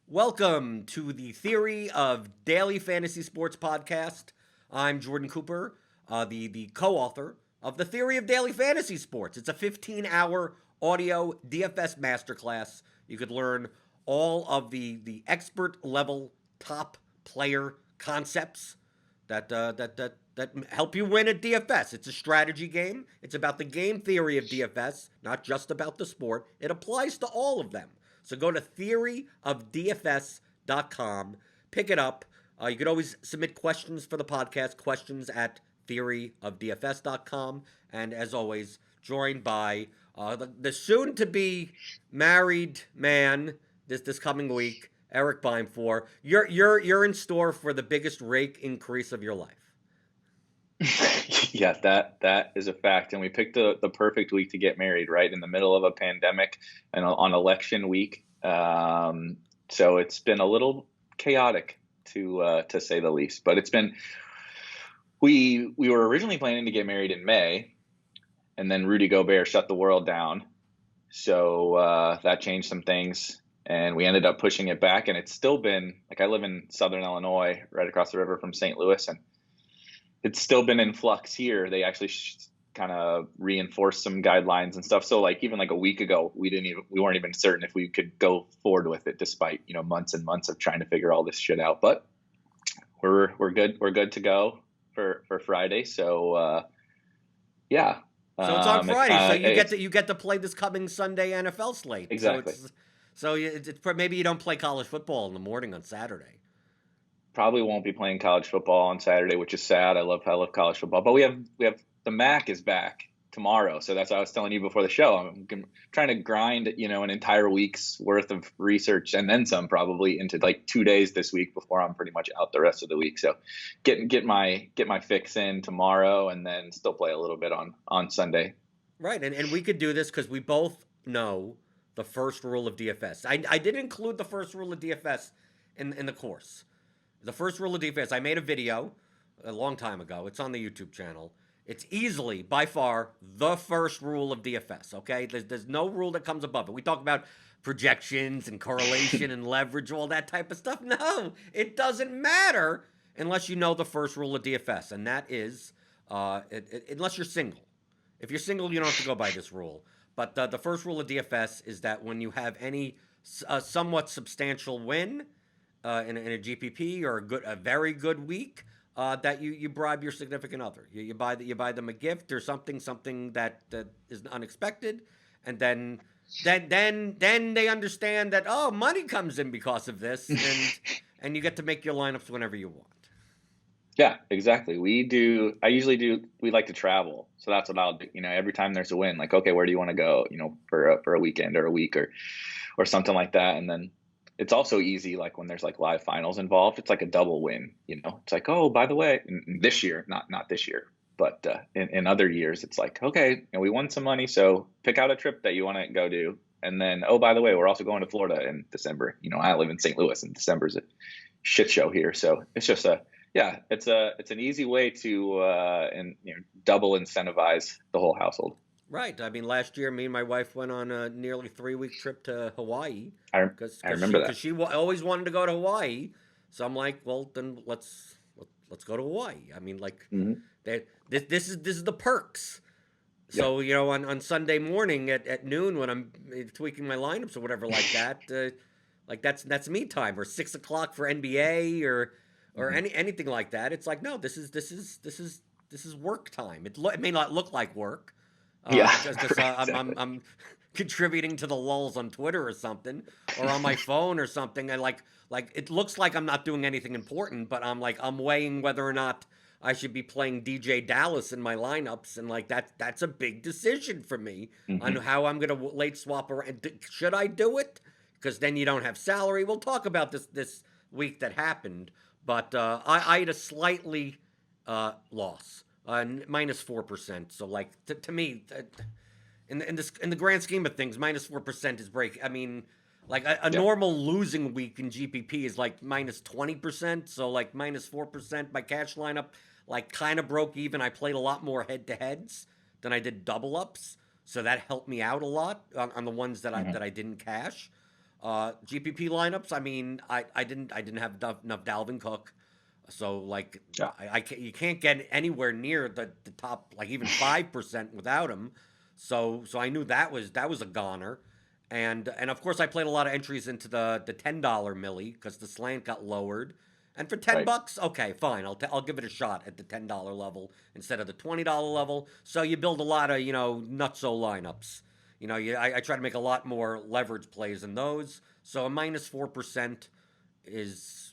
Welcome to the Theory of Daily Fantasy Sports podcast. I'm Jordan Cooper, the co-author of the Theory of Daily Fantasy Sports. It's a 15-hour audio DFS masterclass. You could learn all of the expert level top player concepts that help you win at DFS. It's a strategy game. It's about the game theory of DFS, not just about the sport. It applies to all of them. So go to theoryofdfs.com, pick it up. You could always submit questions for the podcast, questions at theoryofdfs.com. And as always, joined by the soon-to-be married man this coming week, Erik Beimfohr. You're in store for the biggest rake increase of your life. Yeah, that is a fact. And we picked the perfect week to get married, right in the middle of a pandemic and on election week. So it's been a little chaotic to say the least. But it's been we were originally planning to get married in May, and then Rudy Gobert shut the world down. So that changed some things, and we ended up pushing it back. And it's still been like, I live in Southern Illinois, right across the river from St. Louis, and it's still been in flux here. They actually kind of reinforced some guidelines and stuff. So like even like a week ago, we weren't even certain if we could go forward with it, despite months and months of trying to figure all this shit out. But we're good to go for Friday. So yeah. So it's on Friday. So you get to play this coming Sunday NFL slate. Exactly. So it's maybe you don't play college football in the morning on Saturday. Probably won't be playing college football on Saturday, which is sad. I love college football, but we have the MAC is back tomorrow, so that's what I was telling you before the show. I'm trying to grind an entire week's worth of research and then some, probably into like 2 days this week before I'm pretty much out the rest of the week. So get my fix in tomorrow, and then still play a little bit on Sunday. Right, and we could do this because we both know the first rule of DFS. I did include the first rule of DFS in the course. The first rule of DFS, I made a video a long time ago. It's on the YouTube channel. It's easily, by far, the first rule of DFS, okay? There's no rule that comes above it. We talk about projections and correlation and leverage, all that type of stuff. No, it doesn't matter unless you know the first rule of DFS, and that is, unless you're single. If you're single, you don't have to go by this rule. But the first rule of DFS is that when you have any somewhat substantial win, in a GPP or a very good week, that you bribe your significant other. You buy them a gift or something that is unexpected, and then they understand that money comes in because of this, and you get to make your lineups whenever you want. Yeah, exactly. We like to travel. So that's what I'll do. Every time there's a win, like, okay, where do you want to go, for a weekend or a week or something like that. And then it's also easy, like when there's like live finals involved, it's like a double win, it's like, oh, by the way, this year, not this year, but in other years, it's like, okay, we won some money. So pick out a trip that you want to go to. And then, oh, by the way, we're also going to Florida in December. I live in St. Louis, and December's a shit show here. So it's just it's an easy way to double incentivize the whole household. Right. I mean, last year, me and my wife went on a nearly 3-week trip to Hawaii. I remember that. Because she always wanted to go to Hawaii. So I'm like, well, then let's go to Hawaii. I mean, like, this is the perks. So, on Sunday morning at noon when I'm tweaking my lineups or whatever like that, that's me time, or 6 o'clock for NBA or anything like that. It's like, no, this is work time. It may not look like work. Because I'm contributing to the lulls on Twitter or something, or on my phone or something. And like it looks like I'm not doing anything important, but I'm weighing whether or not I should be playing DJ Dallas in my lineups, and like that's a big decision for me on how I'm going to late swap around. Should I do it? Because then you don't have salary. We'll talk about this week that happened, but I had a slightly loss. -4%. So like to me, in the grand scheme of things, -4% is break. I mean, like a normal losing week in GPP is like -20%. So like -4%. My cash lineup like kind of broke even. I played a lot more head to heads than I did double ups, so that helped me out a lot on the ones that I didn't cash. GPP lineups. I mean, I didn't have enough Dalvin Cook, so like Yeah. I can't, you can't get anywhere near the top, like even 5% without him. So I knew that was a goner. And of course I played a lot of entries into the $10 milli because the slant got lowered. And for 10 Right. bucks, okay, fine. I'll give it a shot at the $10 level instead of the $20 level. So you build a lot of, nutso lineups. I try to make a lot more leverage plays in those. So a minus 4% is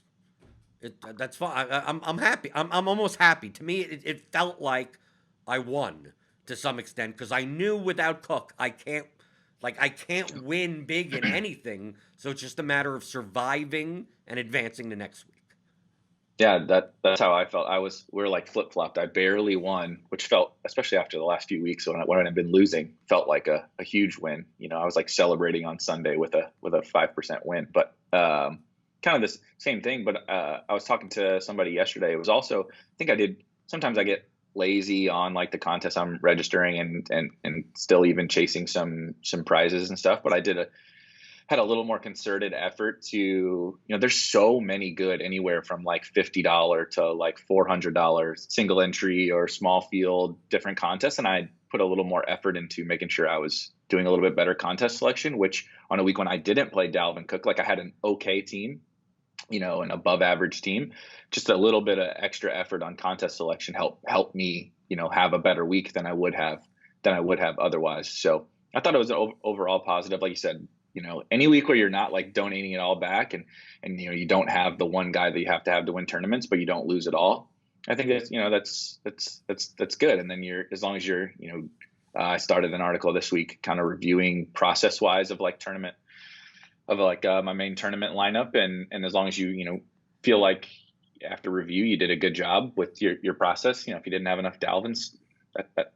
that's fine. I'm happy. I'm almost happy. To me, it felt like I won to some extent because I knew without Cook I can't win big in anything. So it's just a matter of surviving and advancing the next week. Yeah, that's how I felt. We were like flip-flopped. I barely won, which felt, especially after the last few weeks when I've been losing, felt like a huge win. I was like celebrating on Sunday with a 5% win, but kind of this same thing. But I was talking to somebody yesterday. It was also, I think sometimes I get lazy on like the contest I'm registering and still even chasing some prizes and stuff. But I had a little more concerted effort to, there's so many good, anywhere from like $50 to like $400 single entry or small field different contests. And I put a little more effort into making sure I was doing a little bit better contest selection, which on a week when I didn't play Dalvin Cook, like I had an okay team, an above average team, just a little bit of extra effort on contest selection helped me, have a better week than I would have otherwise. So I thought it was an overall positive. Like you said, any week where you're not like donating it all back and you don't have the one guy that you have to win tournaments, but you don't lose it all. I think that's good. And then as long as you're, I started an article this week kind of reviewing process wise of like my main tournament lineup. And as long as you feel like after review, you did a good job with your process, if you didn't have enough Dalvins,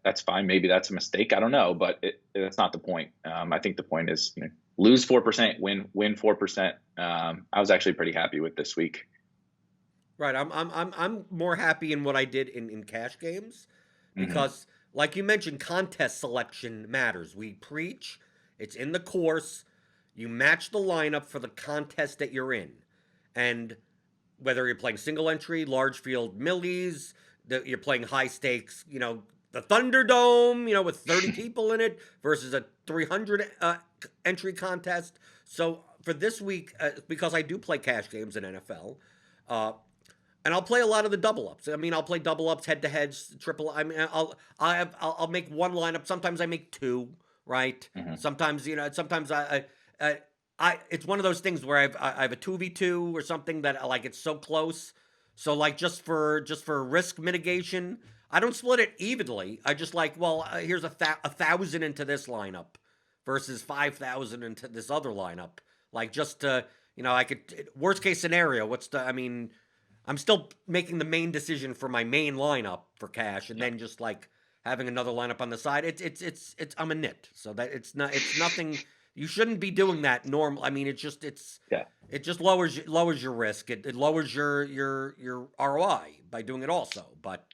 that's fine. Maybe that's a mistake. I don't know, but that's not the point. I think the point is, lose 4%, win 4%. I was actually pretty happy with this week. Right. I'm more happy in what I did in cash games Mm-hmm. because, like you mentioned, contest selection matters. We preach. It's in the course. You match the lineup for the contest that you're in, and whether you're playing single entry, large field millies, you're playing high stakes, the Thunderdome, with 30 people in it versus a 300 entry contest. So for this week, because I do play cash games in NFL, uh, and I'll play a lot of the double ups. I mean, I'll play double ups, head to heads, triple. I mean, I'll make one lineup. Sometimes I make two. Right. Mm-hmm. Sometimes Sometimes it's one of those things where I have a 2v2 or something that like it's so close. So like just for risk mitigation, I don't split it evenly. I just like, well, here's a 1,000 into this lineup versus 5,000 into this other lineup. Like just I could worst case scenario. I mean, I'm still making the main decision for my main lineup for cash, and then just like having another lineup on the side. It's I'm a nit, so that it's nothing. You shouldn't be doing that normal. I mean, Yeah. it just lowers your risk. It lowers your ROI by doing it also. But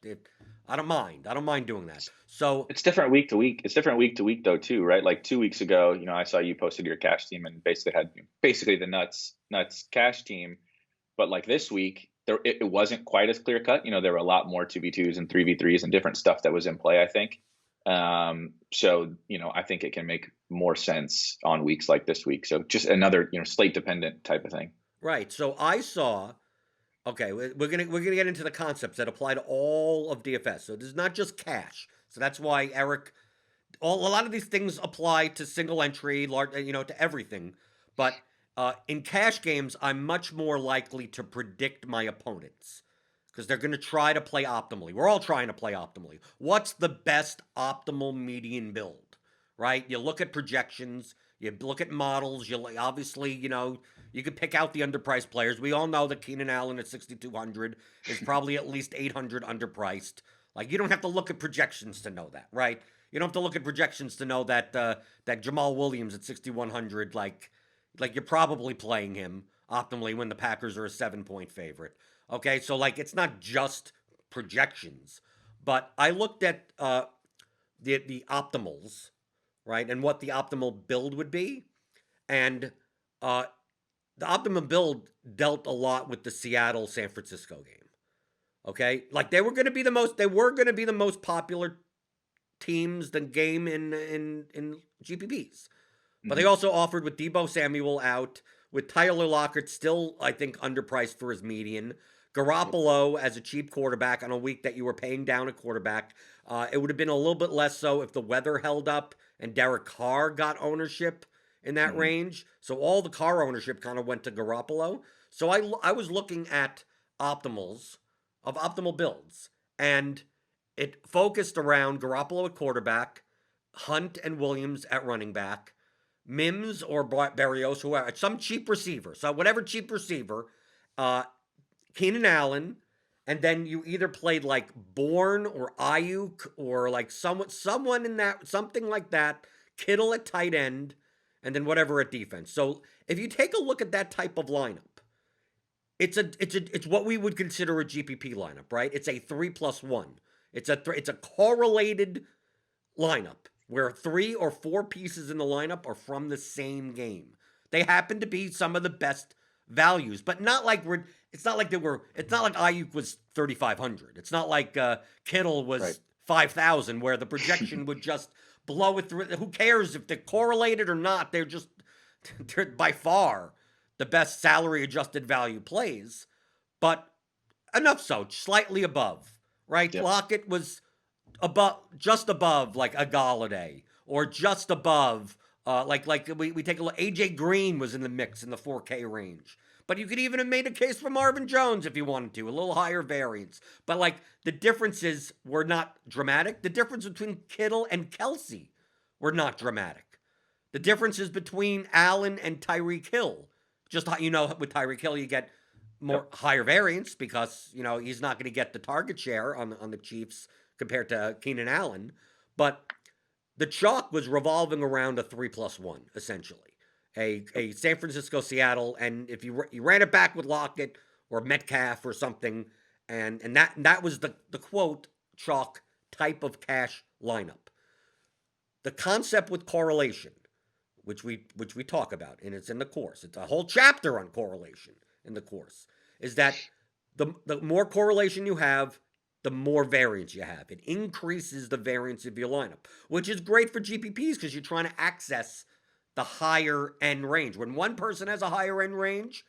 I don't mind. I don't mind doing that. So It's different week to week. It's different week to week though too, right? Like 2 weeks ago, I saw you posted your cash team and basically had the nuts cash team. But like this week, it wasn't quite as clear cut. There were a lot more 2v2s and 3v3s and different stuff that was in play, I think. So, I think it can make more sense on weeks like this week. So just another, slate dependent type of thing. right. So I saw. Okay, we're gonna get into the concepts that apply to all of DFS. So this is not just cash. So that's why Eric. A lot of these things apply to single entry, large, to everything. But in cash games, I'm much more likely to predict my opponents because they're going to try to play optimally. We're all trying to play optimally. What's the best optimal median build, right? You look at projections, you look at models. You obviously, you could pick out the underpriced players. We all know that Keenan Allen at 6,200 is probably at least 800 underpriced. Like you don't have to look at projections to know that, right? You don't have to look at projections to know that that Jamal Williams at 6,100, like you're probably playing him optimally when the Packers are a 7-point favorite. Okay, so like it's not just projections, but I looked at the optimals, right, and what the optimal build would be, and uh, the optimum build dealt a lot with the Seattle San Francisco game. Okay, like they were going to be the most popular teams the game in GPPs, but they also offered with Debo Samuel out, with Tyler Lockett still I think underpriced for his median. Garoppolo as a cheap quarterback on a week that you were paying down a quarterback. It would have been a little bit less so if the weather held up and Derek Carr got ownership in that range. So all the Carr ownership kind of went to Garoppolo. So I was looking at optimal builds, and it focused around Garoppolo at quarterback, Hunt and Williams at running back, Mims or Berrios, whoever, some cheap receiver. So whatever cheap receiver, Keenan Allen, and then you either played like Bourne or Ayuk or like someone in that, something like that, Kittle at tight end, and then whatever at defense. So if you take a look at that type of lineup, it's what we would consider a GPP lineup, right? It's a 3+1. It's a correlated lineup where 3 or 4 pieces in the lineup are from the same game. They happen to be some of the best values, but not like it's not like Ayuk was 3,500. It's not like Kittle was 5,000, where the projection would just blow it through. Who cares if they're correlated or not? They're by far the best salary adjusted value plays, but enough so, slightly above, right? Yep. Lockett was just above like a Galladay, or just above like we take a look. AJ Green was in the mix in the 4K range. But you could even have made a case for Marvin Jones if you wanted to, a little higher variance. But like the differences were not dramatic. The difference between Kittle and Kelsey were not dramatic. The differences between Allen and Tyreek Hill, just with Tyreek Hill you get more higher variance because he's not going to get the target share on the Chiefs compared to Keenan Allen. But the chalk was revolving around a 3+1 essentially. A San Francisco, Seattle, and if you ran it back with Lockett or Metcalf or something, and that was the quote chalk type of cash lineup. The concept with correlation, which we talk about, and it's in the course. It's a whole chapter on correlation in the course. Is that the more correlation you have, the more variance you have. It increases the variance of your lineup, which is great for GPPs because you're trying to access the higher end range. When one person has a higher end range,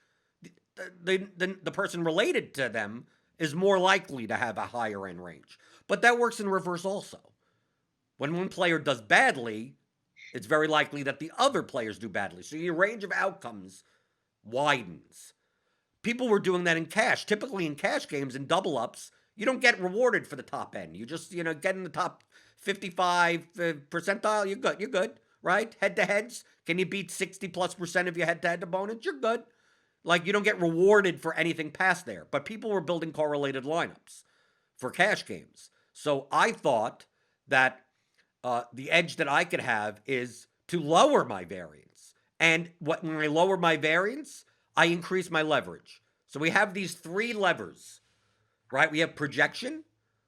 the person related to them is more likely to have a higher end range. But that works in reverse also. When one player does badly, it's very likely that the other players do badly. So your range of outcomes widens. People were doing that in cash. Typically in cash games, in double ups, you don't get rewarded for the top end. You just, get in the top 55 percentile, you're good. Right? Head-to-heads, can you beat 60+% of your head-to-head opponents? You're good. Like, you don't get rewarded for anything past there. But people were building correlated lineups for cash games. So I thought that the edge that I could have is to lower my variance. And when I lower my variance, I increase my leverage. So we have these 3 levers, right? We have projection,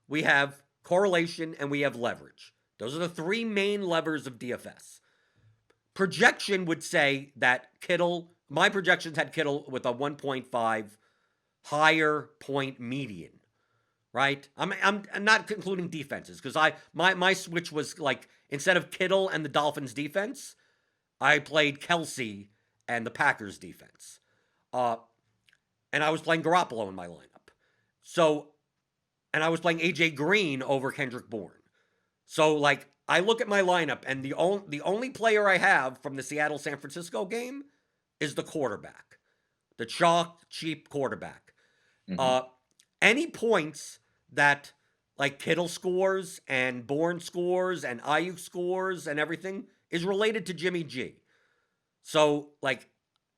we have correlation, and we have leverage. Those are the 3 main levers of DFS. Projection would say that my projections had Kittle with a 1.5 higher point median, right? I'm not including defenses because my switch was like, instead of Kittle and the Dolphins defense, I played Kelsey and the Packers defense. And I was playing Garoppolo in my lineup. So, and I was playing AJ Green over Kendrick Bourne. So like, I look at my lineup, and the only player I have from the Seattle-San Francisco game is the quarterback, the chalk, cheap quarterback. Any points that, like, Kittle scores and Bourne scores and Ayuk scores and everything is related to Jimmy G. So, like,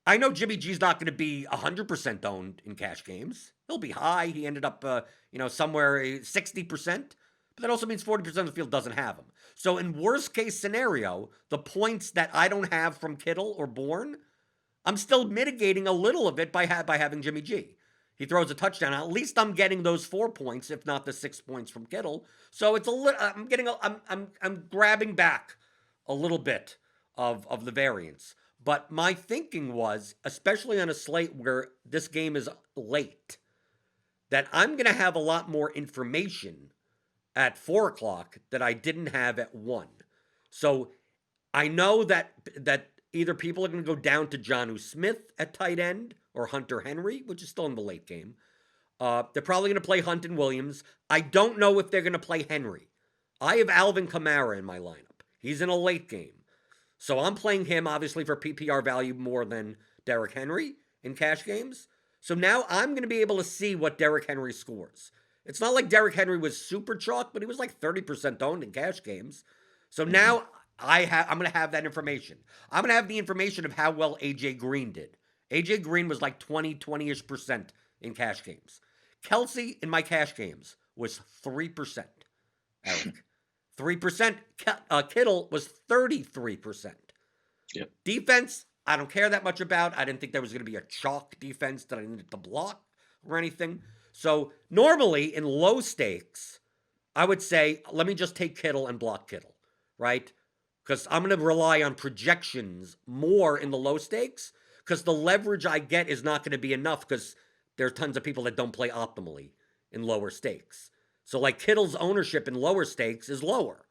I know Jimmy G's not going to be 100% owned in cash games. He'll be high. He ended up, somewhere 60%. But that also means 40% of the field doesn't have him. So in worst case scenario, the points that I don't have from Kittle or Bourne, I'm still mitigating a little of it by having Jimmy G. He throws a touchdown. At least I'm getting those 4 points, if not the 6 points from Kittle. So it's a little. I'm grabbing back a little bit of the variance. But my thinking was, especially on a slate where this game is late, that I'm going to have a lot more information at 4 o'clock that I didn't have at 1. So I know that either people are going to go down to Jonnu Smith at tight end or Hunter Henry, which is still in the late game. They're probably going to play Hunt and Williams. I don't know if they're going to play Henry. I have Alvin Kamara in my lineup. He's in a late game. So I'm playing him, obviously, for PPR value more than Derrick Henry in cash games. So now I'm going to be able to see what Derrick Henry scores. It's not like Derrick Henry was super chalk, but he was like 30% owned in cash games. So now I'm going to have that information. I'm going to have the information of how well A.J. Green did. A.J. Green was like 20-ish percent in cash games. Kelsey in my cash games was 3%, Eric. 3%. Kittle was 33%. Yep. Defense, I don't care that much about. I didn't think there was going to be a chalk defense that I needed to block or anything. So normally in low stakes, I would say, let me just take Kittle and block Kittle, right? Because I'm going to rely on projections more in the low stakes because the leverage I get is not going to be enough because there are tons of people that don't play optimally in lower stakes. So like Kittle's ownership in lower stakes is lower,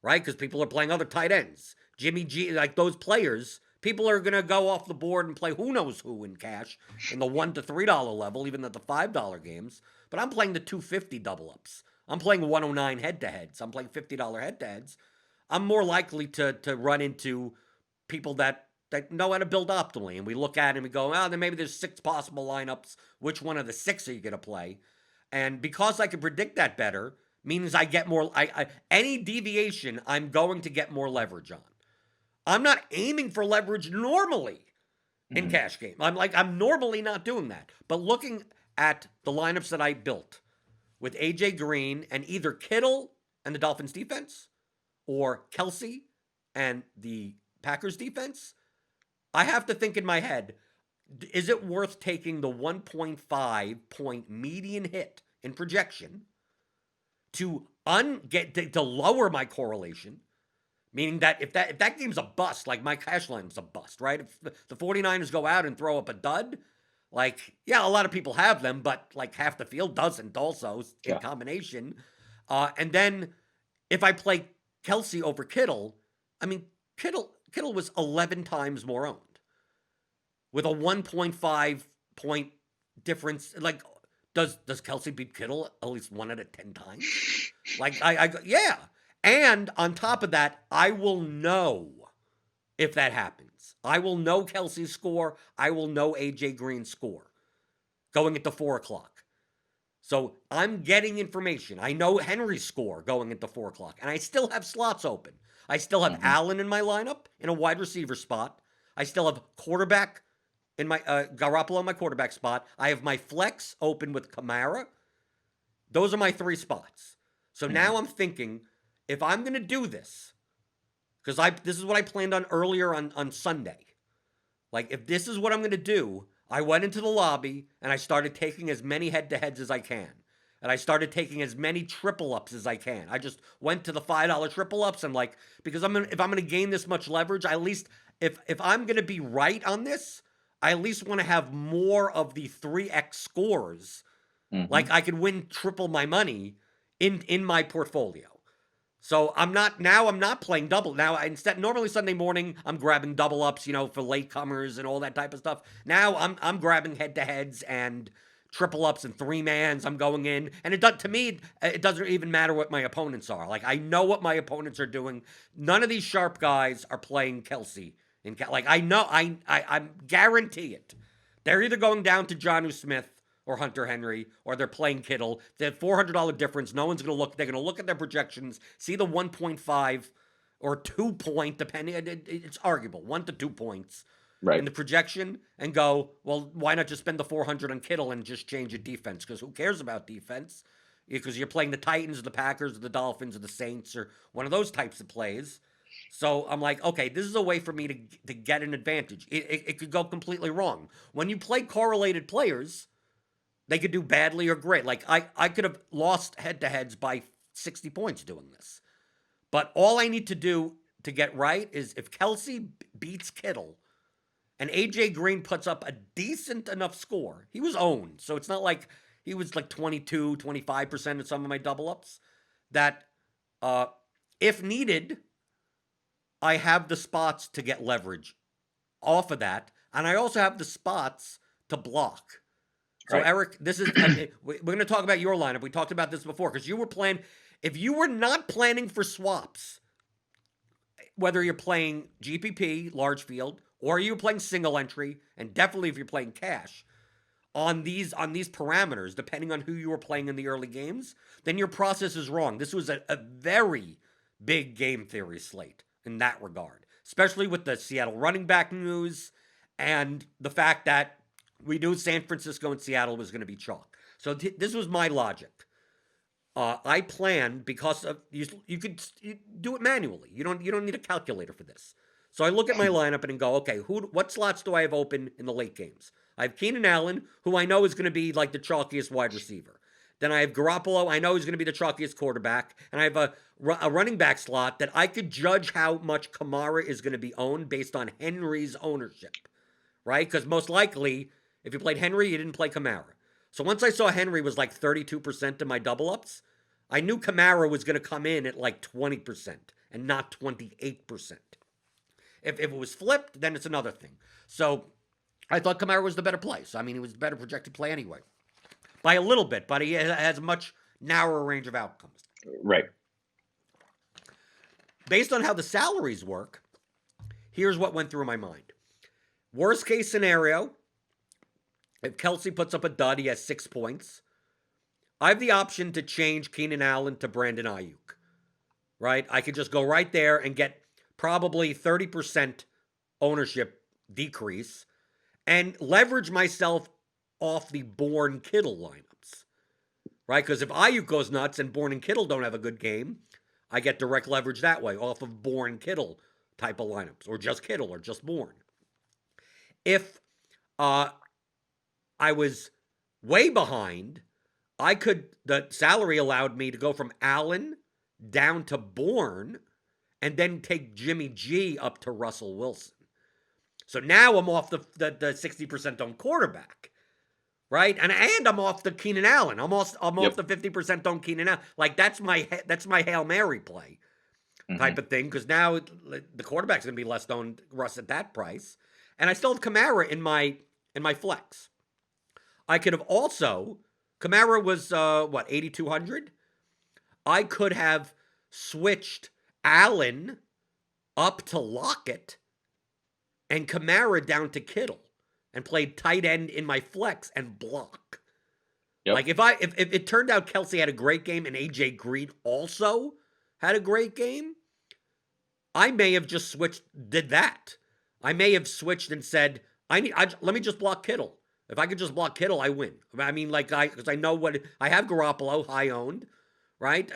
right? Because people are playing other tight ends. Jimmy G, like those players, people are going to go off the board and play who knows who in cash in the $1 to $3 level, even at the $5 games. But I'm playing the $250 double ups. I'm playing 109 head-to-heads. I'm playing $50 head-to-heads. I'm more likely to run into people that know how to build optimally. And we look at it and we go, then maybe there's 6 possible lineups. Which one of the 6 are you going to play? And because I can predict that better, means I get more, any deviation, I'm going to get more leverage on. I'm not aiming for leverage normally in cash game. I'm normally not doing that. But looking at the lineups that I built with A.J. Green and either Kittle and the Dolphins defense or Kelsey and the Packers defense, I have to think in my head, is it worth taking the 1.5 point median hit in projection to lower my correlation? Meaning that if that game's a bust, like my cash line's a bust, right? If the 49ers go out and throw up a dud, like, yeah, a lot of people have them, but like half the field doesn't also in combination. And then if I play Kelsey over Kittle, I mean, Kittle was 11 times more owned with a 1.5 point difference. Like, does Kelsey beat Kittle at least 1 out of 10 times? Like, yeah. And on top of that, I will know if that happens. I will know Kelsey's score. I will know A.J. Green's score going into 4 o'clock. So I'm getting information. I know Henry's score going into 4 o'clock. And I still have slots open. I still have Allen in my lineup in a wide receiver spot. I still have quarterback in my Garoppolo in my quarterback spot. I have my flex open with Kamara. Those are my 3 spots. So now I'm thinking, if I'm going to do this, because this is what I planned on earlier on Sunday. Like, if this is what I'm going to do, I went into the lobby and I started taking as many head-to-heads as I can. And I started taking as many triple-ups as I can. I just went to the $5 triple-ups and like, because if I'm going to gain this much leverage, I at least, if I'm going to be right on this, I at least want to have more of the 3x scores. Like, I could win triple my money in my portfolio. So I'm not playing double. Now, normally Sunday morning, I'm grabbing double ups, for latecomers and all that type of stuff. Now I'm grabbing head-to-heads and triple ups and 3-mans. I'm going in. And to me, it doesn't even matter what my opponents are. Like, I know what my opponents are doing. None of these sharp guys are playing Kelsey. Like, I know, I guarantee it. They're either going down to Jonnu Smith or Hunter Henry, or they're playing Kittle. The $400 difference, no one's going to look. They're going to look at their projections, see the 1.5 or 2 point, depending. It's arguable, 1 to 2 points in the projection, and go, well, why not just spend the 400 on Kittle and just change your defense? Because who cares about defense? Because you're playing the Titans or the Packers or the Dolphins or the Saints or one of those types of plays. So I'm like, okay, this is a way for me to get an advantage. It could go completely wrong. When you play correlated players, they could do badly or great. Like, I could have lost head-to-heads by 60 points doing this. But all I need to do to get right is if Kelsey beats Kittle, and AJ Green puts up a decent enough score, he was owned. So it's not like he was like 22, 25% of some of my double ups, that if needed, I have the spots to get leverage off of that. And I also have the spots to block. So, Right. Eric, this is, we're going to talk about your lineup. We talked about this before because you were playing, if you were not planning for swaps, whether you're playing GPP, large field, or you're playing single entry, and definitely if you're playing cash, on these parameters, depending on who you were playing in the early games, then your process is wrong. This was a very big game theory slate in that regard, especially with the Seattle running back news and the fact that we knew San Francisco and Seattle was going to be chalk. So this was my logic. I planned because of you do it manually. You don't need a calculator for this. So I look at my lineup and go, okay, what slots do I have open in the late games? I have Keenan Allen, who I know is going to be like the chalkiest wide receiver. Then I have Garoppolo, I know he's going to be the chalkiest quarterback. And I have a running back slot that I could judge how much Kamara is going to be owned based on Henry's ownership, right? Because most likely, if you played Henry, you didn't play Kamara. So once I saw Henry was like 32% of my double ups, I knew Kamara was going to come in at like 20% and not 28%. If it was flipped, then it's another thing. So I thought Kamara was the better play. So, I mean, he was the better projected play anyway. By a little bit, but he has a much narrower range of outcomes. Right. Based on how the salaries work, here's what went through my mind. Worst case scenario, if Kelsey puts up a dud, he has 6 points. I have the option to change Keenan Allen to Brandon Ayuk, right? I could just go right there and get probably 30% ownership decrease and leverage myself off the Bourne Kittle lineups, right? Because if Ayuk goes nuts and Bourne and Kittle don't have a good game, I get direct leverage that way off of Bourne Kittle type of lineups, or just Kittle or just Bourne. If I was way behind, the salary allowed me to go from Allen down to Bourne and then take Jimmy G up to Russell Wilson. So now I'm off the 60% on quarterback, right? And I'm off the Keenan Allen. I'm off the 50% on Keenan Allen. Like that's my Hail Mary play type of thing, because now the quarterback's going to be less owned Russ at that price. And I still have Kamara in my flex. I could have also, Kamara was 8,200. I could have switched Allen up to Lockett and Kamara down to Kittle and played tight end in my flex and block. Yep. Like if it turned out Kelsey had a great game and AJ Green also had a great game, I may have just did that. I may have switched and said, let me just block Kittle. If I could just block Kittle, I win. I mean, because I know what I have Garoppolo high owned, right?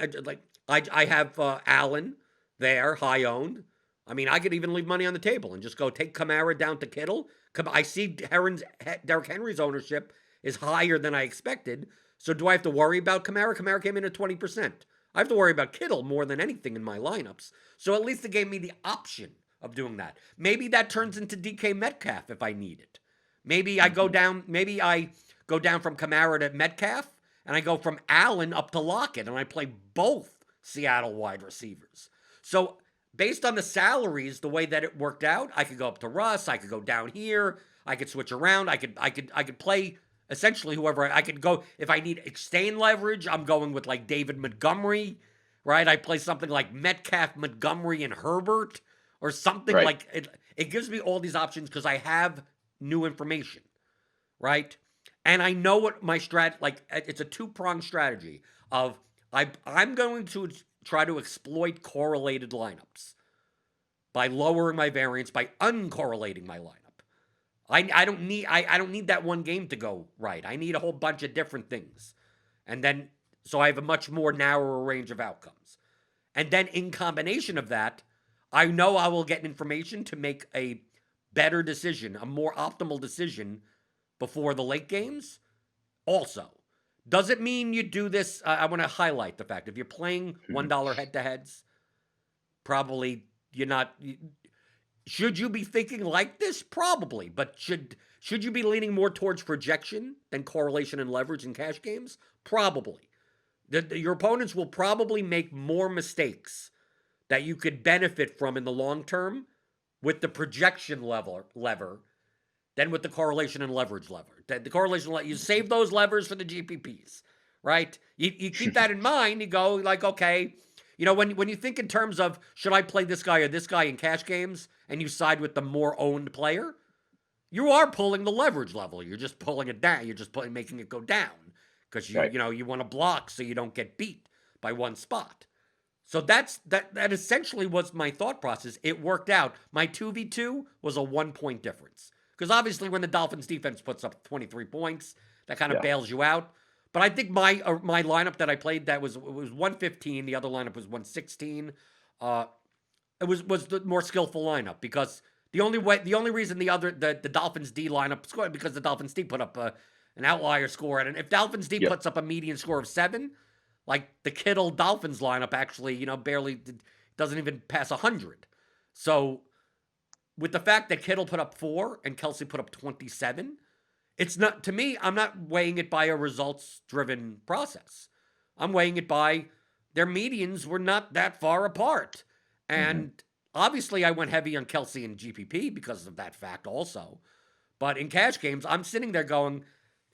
I have Allen there high owned. I mean, I could even leave money on the table and just go take Kamara down to Kittle. I see Derrick Henry's ownership is higher than I expected. So do I have to worry about Kamara? Kamara came in at 20%. I have to worry about Kittle more than anything in my lineups. So at least it gave me the option of doing that. Maybe that turns into DK Metcalf if I need it. Maybe I go down from Kamara to Metcalf, and I go from Allen up to Lockett, and I play both Seattle wide receivers. So based on the salaries, the way that it worked out, I could go up to Russ, I could go down here, I could switch around, I could play essentially whoever I could go. If I need exchange leverage, I'm going with like David Montgomery, right? I play something like Metcalf, Montgomery, and Herbert, or something like it. It gives me all these options because I have new information, right? And I know what my it's a two-pronged strategy of I'm going to try to exploit correlated lineups by lowering my variance, by uncorrelating my lineup. I don't need that one game to go right. I need a whole bunch of different things. And then so I have a much more narrower range of outcomes. And then in combination of that, I know I will get information to make a better decision, a more optimal decision before the late games. Also, does it mean you do this? I want to highlight the fact if you're playing $1 head-to-heads, probably you're not. Should you be thinking like this? Probably, but should you be leaning more towards projection than correlation and leverage in cash games? Probably. Your opponents will probably make more mistakes that you could benefit from in the long term with the projection lever than with the correlation and leverage lever. The correlation, you save those levers for the GPPs, right? You keep that in mind. You go like, okay, when you think in terms of should I play this guy or this guy in cash games, and you side with the more owned player, you are pulling the leverage level. You're just pulling it down. You're just making it go down because you want to block so you don't get beat by one spot. So that essentially was my thought process. It worked out. My 2v2 was a 1-point difference. Because obviously when the Dolphins defense puts up 23 points, that kind of bails you out. But I think my lineup that I played, it was 115. The other lineup was 116. It was the more skillful lineup because the only reason the Dolphins D lineup scored because the Dolphins D put up an outlier score. And if Dolphins D puts up a median score of 7, like the Kittle Dolphins lineup actually, barely doesn't even pass 100. So with the fact that Kittle put up 4 and Kelsey put up 27, it's not, to me, I'm not weighing it by a results-driven process. I'm weighing it by their medians were not that far apart. And obviously I went heavy on Kelsey and GPP because of that fact also. But in cash games, I'm sitting there going,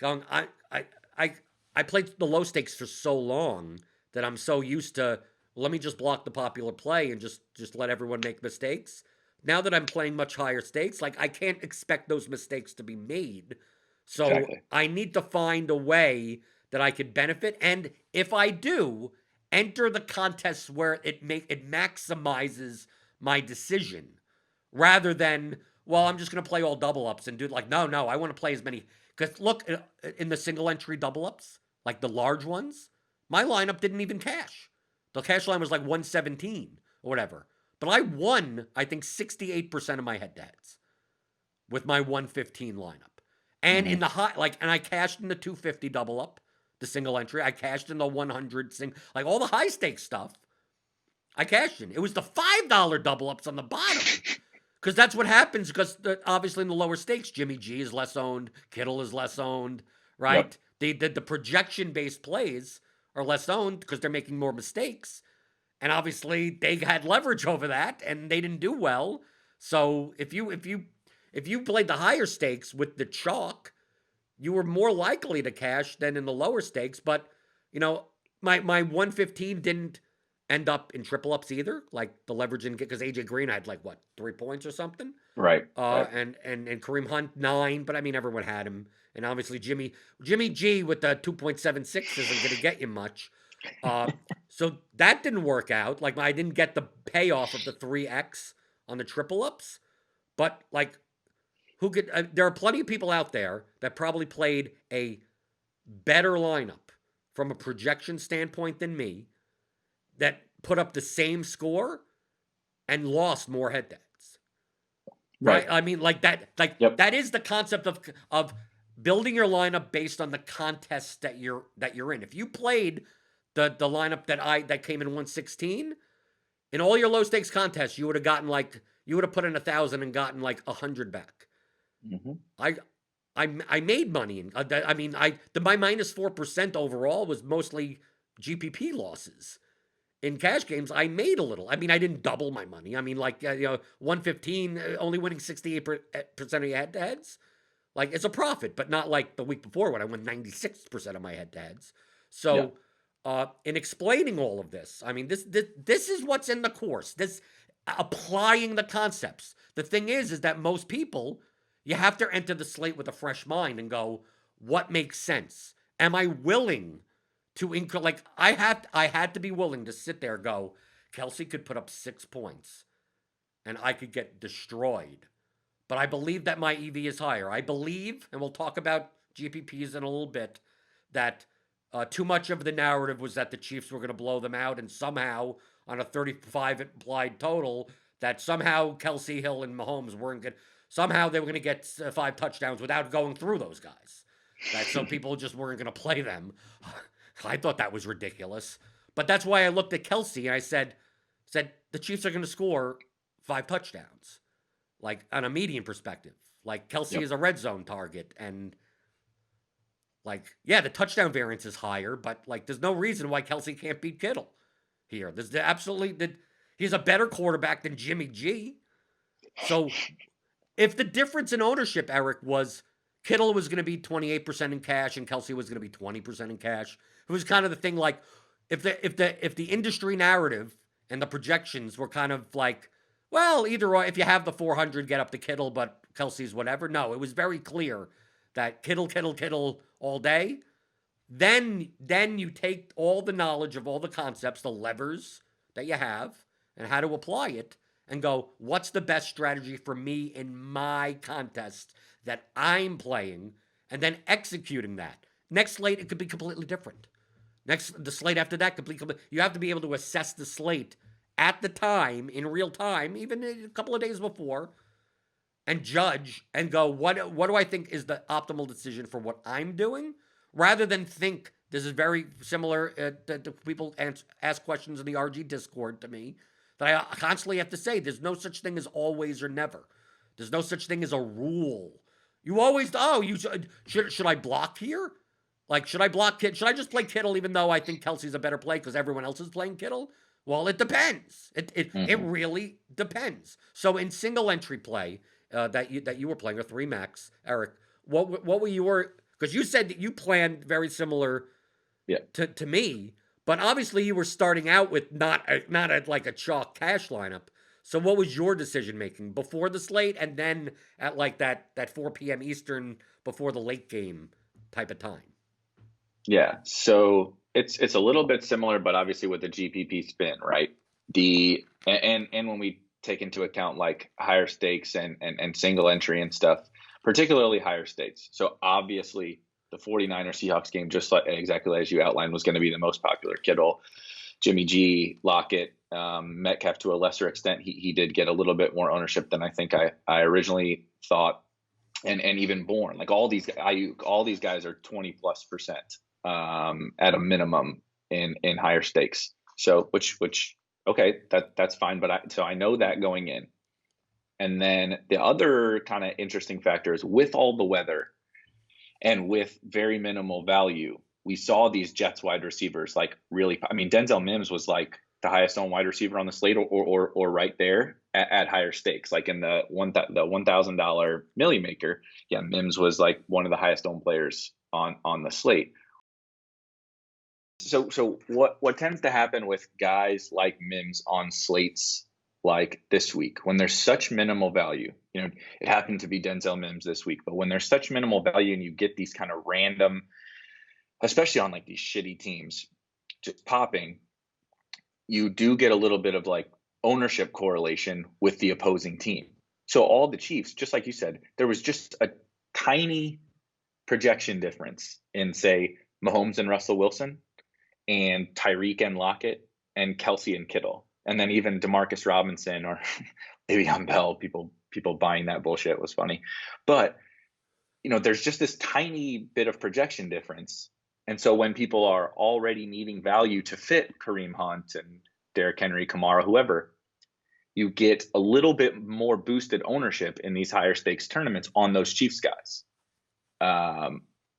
I played the low stakes for so long that I'm so used to, let me just block the popular play and just let everyone make mistakes. Now that I'm playing much higher stakes, like I can't expect those mistakes to be made. So I need to find a way that I could benefit. And if I do, enter the contests where it maximizes my decision rather than, well, I'm just going to play all double ups and do it. Like, no, I want to play as many. Because look, in the single entry double ups, like the large ones, my lineup didn't even cash. The cash line was like 117 or whatever. But I won, I think, 68% of my head-to-heads with my 115 lineup. And in the high, and I cashed in the 250 double up, the single entry. I cashed in the 100 like all the high stakes stuff. I cashed in. It was the $5 double ups on the bottom. Because that's what happens, because obviously in the lower stakes, Jimmy G is less owned, Kittle is less owned, right? Yep. The projection-based plays are less owned because they're making more mistakes. And obviously they had leverage over that and they didn't do well. So if you played the higher stakes with the chalk, you were more likely to cash than in the lower stakes. But, my 115 didn't end up in triple ups either. Like the leverage didn't get, because AJ Green had 3 points or something. Right. And Kareem Hunt 9, but I mean everyone had him. And obviously Jimmy G with the 2.76 isn't going to get you much. So that didn't work out. Like I didn't get the payoff of the 3x on the triple ups, but who could? There are plenty of people out there that probably played a better lineup from a projection standpoint than me, that put up the same score and lost more head-to-heads. Right? I mean, that is the concept of building your lineup based on the contest that you're in. If you played the lineup that came in 116, in all your low stakes contests, you would have gotten you would have put in 1,000 and gotten 100 back. I made money. My minus 4% overall was mostly GPP losses. In cash games, I made a little. I mean, I didn't double my money. I mean, 115, only winning 68% of your head-to-heads. It's a profit, but not like the week before when I won 96% of my head-to-heads. So, in explaining all of this, I mean, this is what's in the course. This applying the concepts. The thing is that most people, you have to enter the slate with a fresh mind and go, what makes sense? Am I willing to I had to be willing to sit there and go, Kelsey could put up 6 points and I could get destroyed. But I believe that my EV is higher. I believe, and we'll talk about GPPs in a little bit, that too much of the narrative was that the Chiefs were going to blow them out, and somehow on a 35 implied total, that somehow Kelsey, Hill, and Mahomes weren't good. Somehow they were going to get 5 touchdowns without going through those guys. So people just weren't going to play them. I thought that was ridiculous. But that's why I looked at Kelsey and I said the Chiefs are going to score 5 touchdowns. like on a median perspective. Like Kelsey Yep. is a red zone target, and like, yeah, the touchdown variance is higher, but like, there's no reason why Kelsey can't beat Kittle here. He's a better quarterback than Jimmy G. So if the difference in ownership, Eric, was Kittle was going to be 28% in cash and Kelsey was going to be 20% in cash, it was kind of the thing like if the industry narrative and the projections were kind of like, well, either or, if you have the 400, get up to Kittle, but Kelsey's whatever. No, it was very clear that Kittle all day. Then you take all the knowledge of all the concepts, the levers that you have, and how to apply it, and go, what's the best strategy for me in my contest that I'm playing, and then executing that. Next slate, it could be completely different. The slate after that could be completely. You have to be able to assess the slate at the time, in real time, even a couple of days before, and judge and go, what do I think is the optimal decision for what I'm doing, rather than think. This is very similar to people ask questions in the RG Discord to me, that I constantly have to say, there's no such thing as always or never. There's no such thing as a rule. You always, should I block here? Like, should I block Kittle? Should I just play Kittle even though I think Kelsey's a better play because everyone else is playing Kittle? Well, it depends. It really depends. So in single entry play that you were playing, a 3 max, Eric, what were your, because you said that you planned very similar to me, but obviously you were starting out with not like a chalk cash lineup. So what was your decision making before the slate and then at like that 4 p.m. Eastern before the late game type of time? Yeah, so it's a little bit similar, but obviously with the GPP spin, right? And when we take into account like higher stakes and single entry and stuff, particularly higher stakes. So obviously the 49ers Seahawks game, just like exactly as you outlined, was going to be the most popular. Kittle, Jimmy G, Lockett, Metcalf to a lesser extent. He did get a little bit more ownership than I think I originally thought. And even Bourne, like all these guys are 20+% at a minimum in higher stakes. So which okay, that's fine. But I know that going in. And then the other kind of interesting factor is with all the weather and with very minimal value, we saw these Jets wide receivers like really. I mean, Denzel Mims was like the highest owned wide receiver on the slate, or right there at higher stakes, like in the $1,000 Millie Maker. Yeah, Mims was like one of the highest owned players on the slate. So what tends to happen with guys like Mims on slates like this week, when there's such minimal value, it happened to be Denzel Mims this week, but when there's such minimal value and you get these kind of random, especially on like these shitty teams, just popping, you do get a little bit of like ownership correlation with the opposing team. So all the Chiefs, just like you said, there was just a tiny projection difference in, say, Mahomes and Russell Wilson, and Tyreek and Lockett, and Kelsey and Kittle, and then even Demarcus Robinson or Le'Veon Bell. People buying that bullshit was funny, but there's just this tiny bit of projection difference. And so when people are already needing value to fit Kareem Hunt and Derrick Henry, Kamara, whoever, you get a little bit more boosted ownership in these higher stakes tournaments on those Chiefs guys.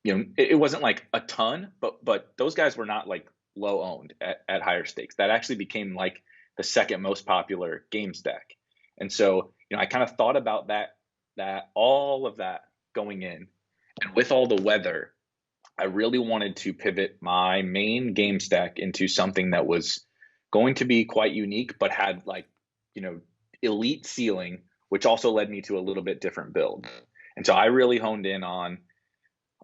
It wasn't like a ton, but those guys were not like low owned at higher stakes. That actually became like the second most popular game stack. And so, I kind of thought about that all of that going in, and with all the weather, I really wanted to pivot my main game stack into something that was going to be quite unique, but had like, elite ceiling, which also led me to a little bit different build. And so I really honed in on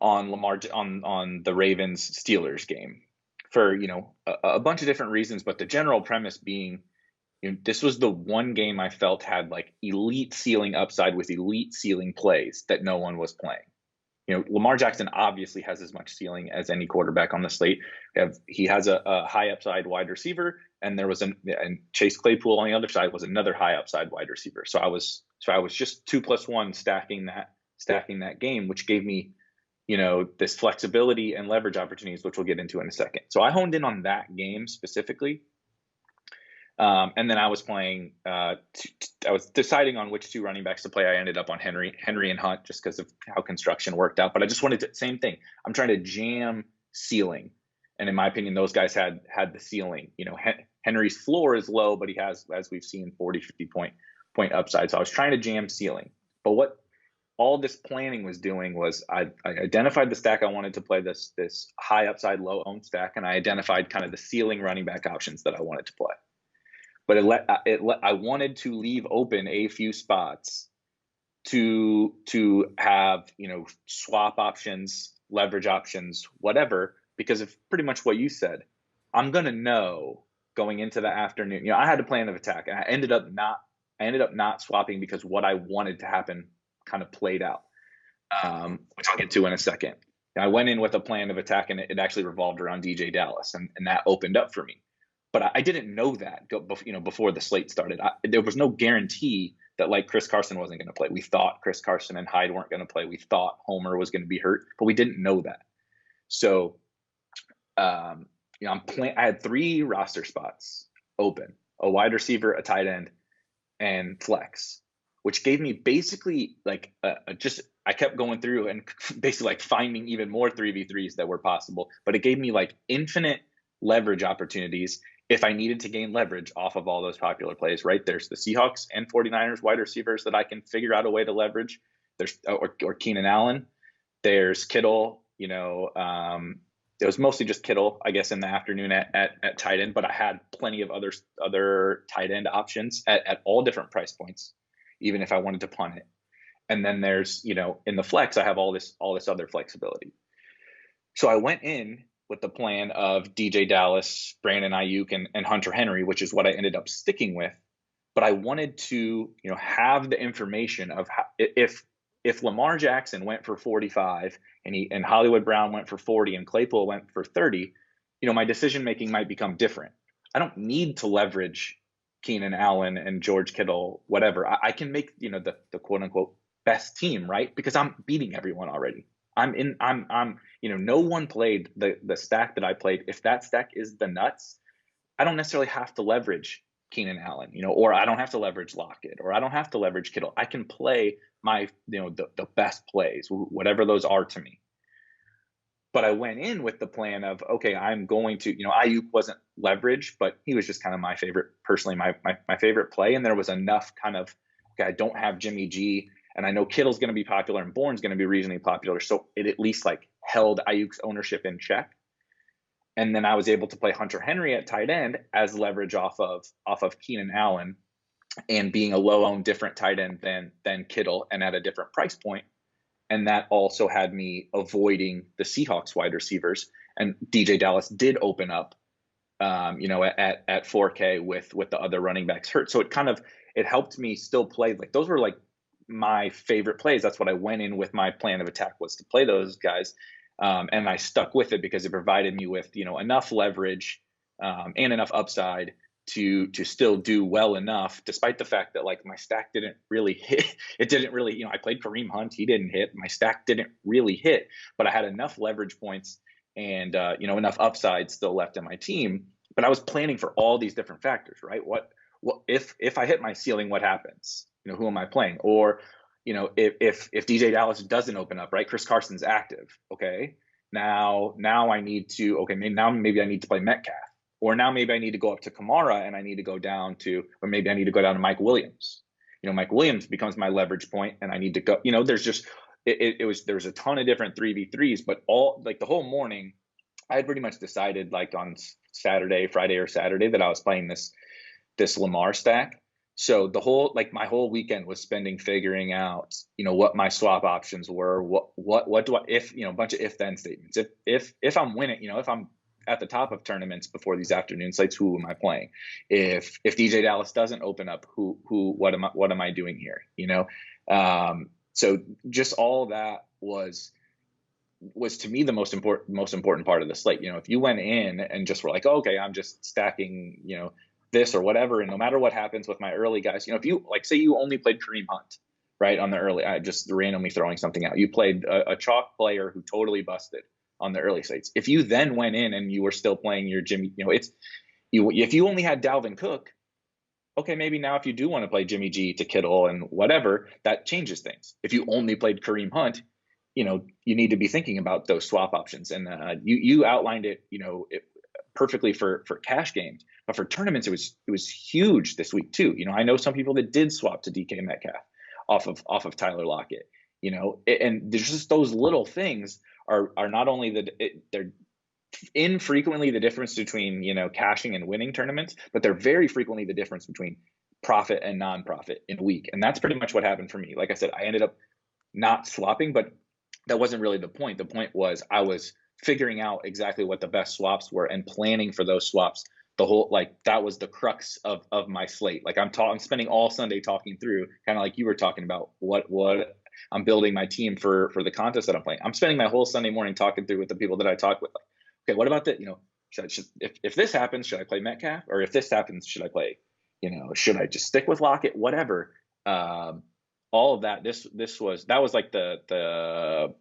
Lamar, on the Ravens Steelers game for, a bunch of different reasons, but the general premise being, this was the one game I felt had like elite ceiling upside with elite ceiling plays that no one was playing. Lamar Jackson obviously has as much ceiling as any quarterback on the slate. He has a high upside wide receiver, and and Chase Claypool on the other side was another high upside wide receiver. So I was just 2+1 stacking that game, which gave me, this flexibility and leverage opportunities, which we'll get into in a second. So I honed in on that game specifically. And then I was playing, I was deciding on which 2 running backs to play. I ended up on Henry and Hunt just because of how construction worked out. But I just wanted to, same thing. I'm trying to jam ceiling. And in my opinion, those guys had the ceiling. Henry's floor is low, but he has, as we've seen, 40, 50 point upside. So I was trying to jam ceiling. But what all this planning was doing was I identified the stack I wanted to play, this high upside, low owned stack, and I identified kind of the ceiling running back options that I wanted to play. But I wanted to leave open a few spots to have, swap options, leverage options, whatever, because of pretty much what you said. I'm going to know going into the afternoon, I had a plan of attack, and I ended up not swapping because what I wanted to happen kind of played out, which I'll get to in a second. And I went in with a plan of attack, and it actually revolved around DJ Dallas, and that opened up for me. But I didn't know that, before the slate started. There was no guarantee that Chris Carson wasn't going to play. We thought Chris Carson and Hyde weren't going to play. We thought Homer was going to be hurt, but we didn't know that. So, I had 3 roster spots open: a wide receiver, a tight end, and flex, which gave me basically I kept going through and basically finding even more 3v3s that were possible, but it gave me infinite leverage opportunities if I needed to gain leverage off of all those popular plays, right? There's the Seahawks and 49ers wide receivers that I can figure out a way to leverage. There's or Keenan Allen. There's Kittle. It was mostly just Kittle, I guess, in the afternoon at tight end, but I had plenty of other tight end options at all different price points, even if I wanted to punt it. And then there's, in the flex, I have all this other flexibility. So I went in with the plan of DJ Dallas, Brandon Ayuk, and Hunter Henry, which is what I ended up sticking with. But I wanted to, have the information of how, if Lamar Jackson went for 45 and Hollywood Brown went for 40 and Claypool went for 30, my decision making might become different. I don't need to leverage Keenan Allen and George Kittle, whatever. I can make, the quote unquote best team, right? Because I'm beating everyone already. No one played the stack that I played. If that stack is the nuts, I don't necessarily have to leverage Keenan Allen, or I don't have to leverage Lockett, or I don't have to leverage Kittle. I can play my, the best plays, whatever those are to me. But I went in with the plan of, okay, I'm going to, Ayuk wasn't leveraged, but he was just kind of my favorite, personally, my favorite play. And there was enough kind of, okay, I don't have Jimmy G, and I know Kittle's going to be popular and Bourne's going to be reasonably popular. So it at least held Ayuk's ownership in check. And then I was able to play Hunter Henry at tight end as leverage off of Keenan Allen, and being a low owned different tight end than Kittle and at a different price point. And that also had me avoiding the Seahawks wide receivers. And DJ Dallas did open up, at 4K with the other running backs hurt. So it helped me still play. Those were my favorite plays. That's what I went in with my plan of attack, was to play those guys. And I stuck with it because it provided me with, enough leverage and enough upside to still do well enough, despite the fact that my stack didn't really hit. It didn't really, I played Kareem Hunt. He didn't hit. My stack didn't really hit, but I had enough leverage points and, enough upside still left in my team. But I was planning for all these different factors, right? What if I hit my ceiling, what happens? Who am I playing? Or, if DJ Dallas doesn't open up, right? Chris Carson's active. Okay. Now I need to, maybe I need to play Metcalf, or now maybe I need to go up to Kamara and I need to go down to, or maybe I need to go down to Mike Williams. Mike Williams becomes my leverage point and I need to go, there's just, there's a ton of different 3v3s, but all the whole morning I had pretty much decided on Friday or Saturday that I was playing this Lamar stack. So the whole, my whole weekend was spending figuring out, what my swap options were, what do I, if, a bunch of if then statements. If I'm winning, if I'm at the top of tournaments before these afternoon sites, who am I playing? If DJ Dallas doesn't open up, what am I doing here? So just all that was to me the most important part of the slate. If you went in and just were okay, I'm just stacking, this or whatever, and no matter what happens with my early guys, if you say you only played Kareem Hunt, right, on the early, I just randomly throwing something out, you played a chalk player who totally busted on the early sites. If you then went in and you were still playing your Jimmy, if you only had Dalvin Cook, okay, maybe now if you do want to play Jimmy G to Kittle and whatever, that changes things. If you only played Kareem Hunt, you need to be thinking about those swap options. And you outlined it, perfectly for cash games, but for tournaments, it was huge this week too. I know some people that did swap to DK Metcalf off of Tyler Lockett, and there's just those little things are not only they're infrequently the difference between, cashing and winning tournaments, but they're very frequently the difference between profit and non-profit in a week. And that's pretty much what happened for me. Like I said, I ended up not swapping, but that wasn't really the point. The point was I was figuring out exactly what the best swaps were and planning for those swaps. That was the crux of my slate. Like I'm spending all Sunday talking through, kind of like you were talking about, what I'm building my team for the contest that I'm playing. I'm spending my whole Sunday morning talking through with the people that I talk with. Like, okay, what about that? If this happens, should I play Metcalf? Or if this happens, should I play, should I just stick with Lockett? Whatever. All of that. That was like the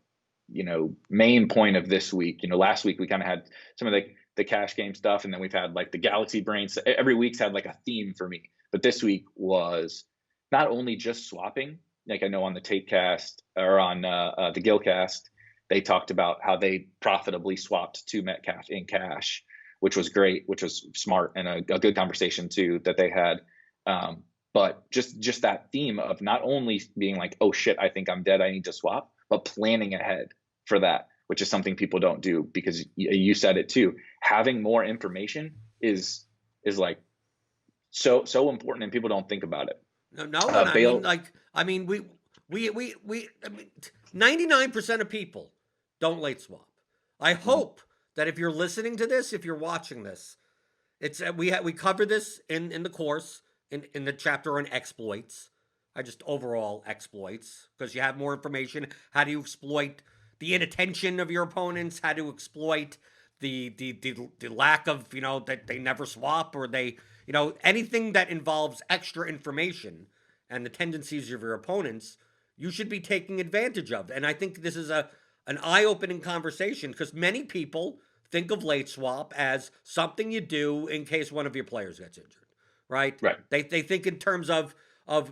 main point of this week. Last week we kind of had some of the cash game stuff, and then we've had like the Galaxy Brains. Every week's had like a theme for me, but this week was not only just swapping. Like I know on the Tapecast or on the Gilcast, they talked about how they profitably swapped to Metcalf in cash, which was great, which was smart, and a good conversation too that they had. But just that theme of not only being like, oh shit, I think I'm dead, I need to swap, but planning ahead for that, which is something people don't do, because you said it too. Having more information is like so important, and people don't think about it. I mean, we 99% of people don't late swap. I hope that if you're listening to this, if you're watching this, we cover this in the course in the chapter on exploits. Just overall exploits, because you have more information. How do you exploit the inattention of your opponents? How to exploit the lack of, that they never swap, or they, anything that involves extra information and the tendencies of your opponents, you should be taking advantage of. And I think this is an eye-opening conversation, because many people think of late swap as something you do in case one of your players gets injured, right? Right. They think in terms of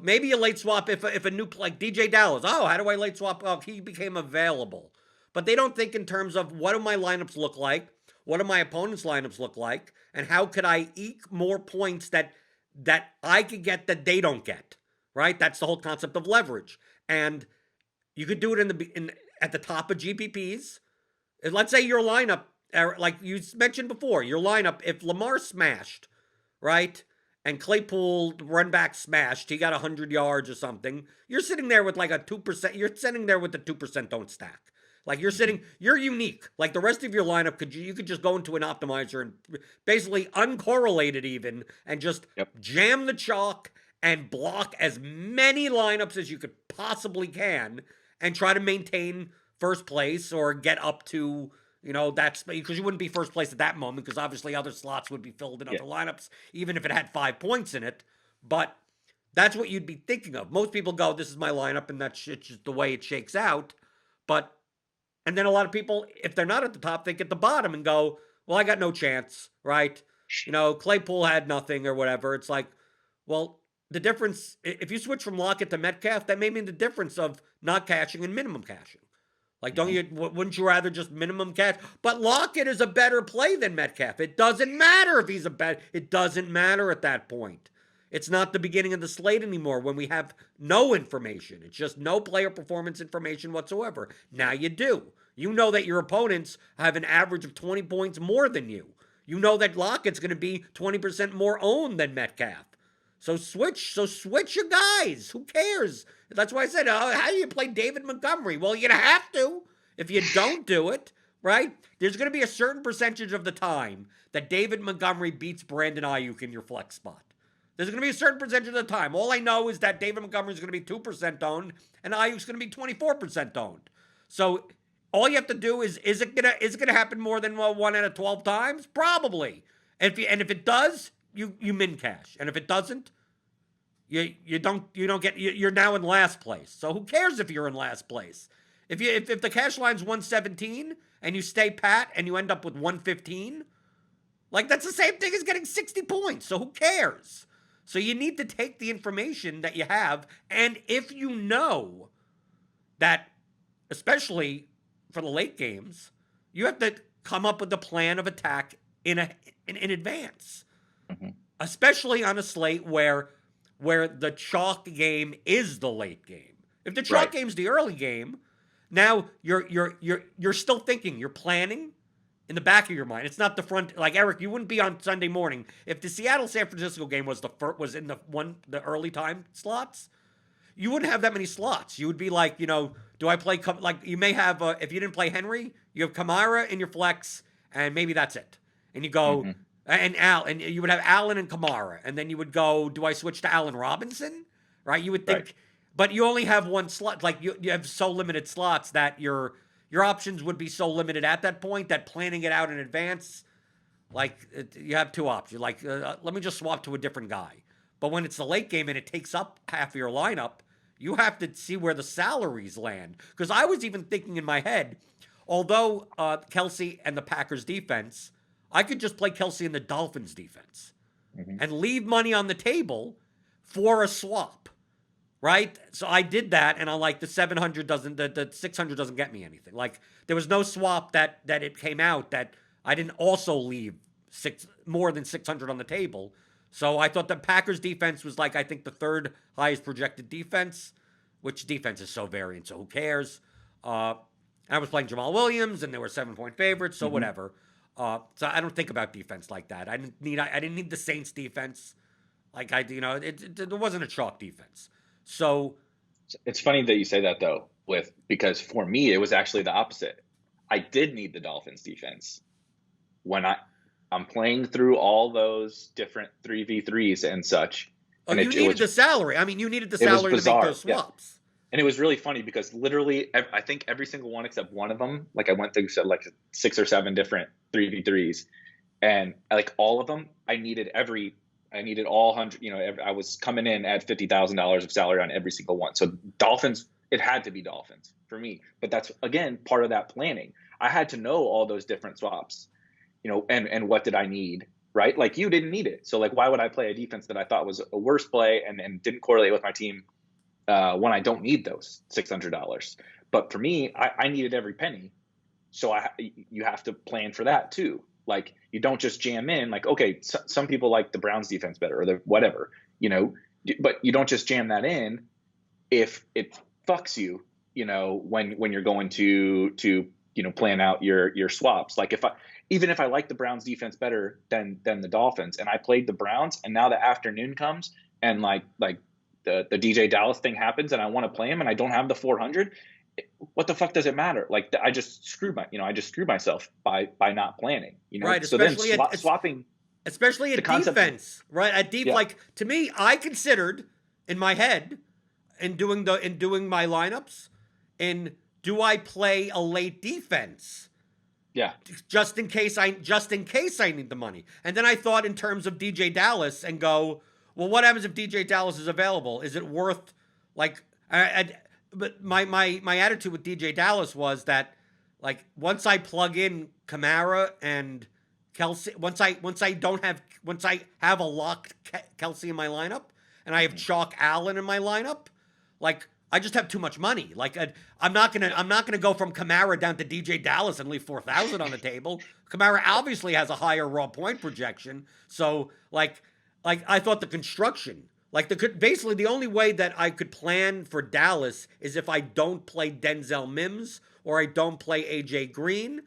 maybe a late swap if a new, like DJ Dallas. Oh, how do I late swap? Oh, he became available. But they don't think in terms of, what do my lineups look like? What do my opponent's lineups look like? And how could I eke more points that I could get that they don't get, right? That's the whole concept of leverage. And you could do it at the top of GPPs. And let's say your lineup, like you mentioned before, your lineup, if Lamar smashed, right, and Claypool run back smashed, he got 100 yards or something, you're sitting there with like a 2%, you're sitting there with the 2% don't stack. Like you're unique. Like the rest of your lineup, you could just go into an optimizer and basically uncorrelate it even, and just jam the chalk and block as many lineups as you could possibly can, and try to maintain first place or get up to, that's because you wouldn't be first place at that moment, because obviously other slots would be filled in other lineups, even if it had 5 points in it. But that's what you'd be thinking of. Most people go, this is my lineup, and that's just the way it shakes out. And then a lot of people, if they're not at the top, they get the bottom and go, well, I got no chance, right? Claypool had nothing or whatever. It's like, well, the difference, if you switch from Lockett to Metcalf, that may mean the difference of not cashing and minimum cashing. Like, wouldn't you rather just minimum cash? But Lockett is a better play than Metcalf. It doesn't matter if he's it doesn't matter at that point. It's not the beginning of the slate anymore when we have no information. It's just no player performance information whatsoever. Now you do. You know that your opponents have an average of 20 points more than you. You know that Lockett's going to be 20% more owned than Metcalf. So switch your guys. Who cares? That's why I said, how do you play David Montgomery? Well, you're going to have to if you don't do it, right? There's going to be a certain percentage of the time that David Montgomery beats Brandon Ayuk in your flex spot. There's going to be a certain percentage of the time. All I know is that David Montgomery is going to be 2% owned and Ayuk's going to be 24% owned. So all you have to do is it going to happen more than 1 out of 12 times? Probably. And if it does, you min cash. And if it doesn't, you don't get, you're now in last place. So who cares if you're in last place? If the cash line's 117 and you stay pat and you end up with 115, like that's the same thing as getting 60 points. So who cares? So you need to take the information that you have, and if you know that, especially for the late games, you have to come up with a plan of attack in advance, especially on a slate where the chalk game is the late game. If the chalk game's the early game, now you're still thinking, you're planning in the back of your mind. It's not the front. Like Eric, you wouldn't be on Sunday morning if the Seattle San Francisco game was in the early time slots. You wouldn't have that many slots. You would be like, do I play, like you may have, if you didn't play Henry, you have Kamara in your flex, and maybe that's it. And you go, and you would have Allen and Kamara, and then you would go, do I switch to Allen Robinson? Right? You would think, but you only have one slot. Like you have so limited slots that your options would be so limited at that point that planning it out in advance, like you have two options. Like, let me just swap to a different guy. But when it's the late game and it takes up half of your lineup, you have to see where the salaries land. Because I was even thinking in my head, although Kelsey and the Packers defense, I could just play Kelsey and the Dolphins defense and leave money on the table for a swap, right? So I did that, and I'm like, the 600 doesn't get me anything. Like, there was no swap that it came out that I didn't also leave more than 600 on the table. So I thought the Packers defense was like, I think the third highest projected defense, which defense is so variant, so who cares? I was playing Jamal Williams, and they were 7-point favorites, so whatever. So I don't think about defense like that. I didn't need the Saints defense. Like it wasn't a chalk defense. So it's funny that you say that though, because for me it was actually the opposite. I did need the Dolphins defense when I'm playing through all those different 3v3s and such. Oh, and you needed the salary. I mean, you needed the salary to make those swaps. Yeah. And it was really funny because literally, I think every single one except one of them, like I went through like 6 or 7 different 3v3s, and like all of them, I needed all 100. I was coming in at $50,000 of salary on every single one. So Dolphins, it had to be Dolphins for me. But that's again part of that planning. I had to know all those different swaps, and what did I need, right? Like you didn't need it. So like, why would I play a defense that I thought was a worse play and didn't correlate with my team when I don't need those $600? But for me, I needed every penny. So you have to plan for that too. Like you don't just jam in like, okay, some people like the Browns defense better or the whatever, but you don't just jam that in if it fucks you, when you're going to plan out your swaps. Like even if I like the Browns defense better than the Dolphins and I played the Browns and now the afternoon comes and like the DJ Dallas thing happens and I want to play him and I don't have the 400, what the fuck does it matter? Like I just screwed myself by not planning, Right. So then swapping, especially at defense, right? At deep, like to me, I considered in my head in doing my lineups, do I play a late defense? Yeah. Just in case I need the money. And then I thought in terms of DJ Dallas and go, well, what happens if DJ Dallas is available? Is it worth like? But my attitude with DJ Dallas was that like once I plug in Kamara and Kelsey, once I have a locked Kelsey in my lineup and I have chalk Allen in my lineup, like I just have too much money. Like I'm not gonna go from Kamara down to DJ Dallas and leave 4,000 on the table. Kamara obviously has a higher raw point projection, so like I thought the construction. Like basically the only way that I could plan for Dallas is if I don't play Denzel Mims or I don't play AJ Green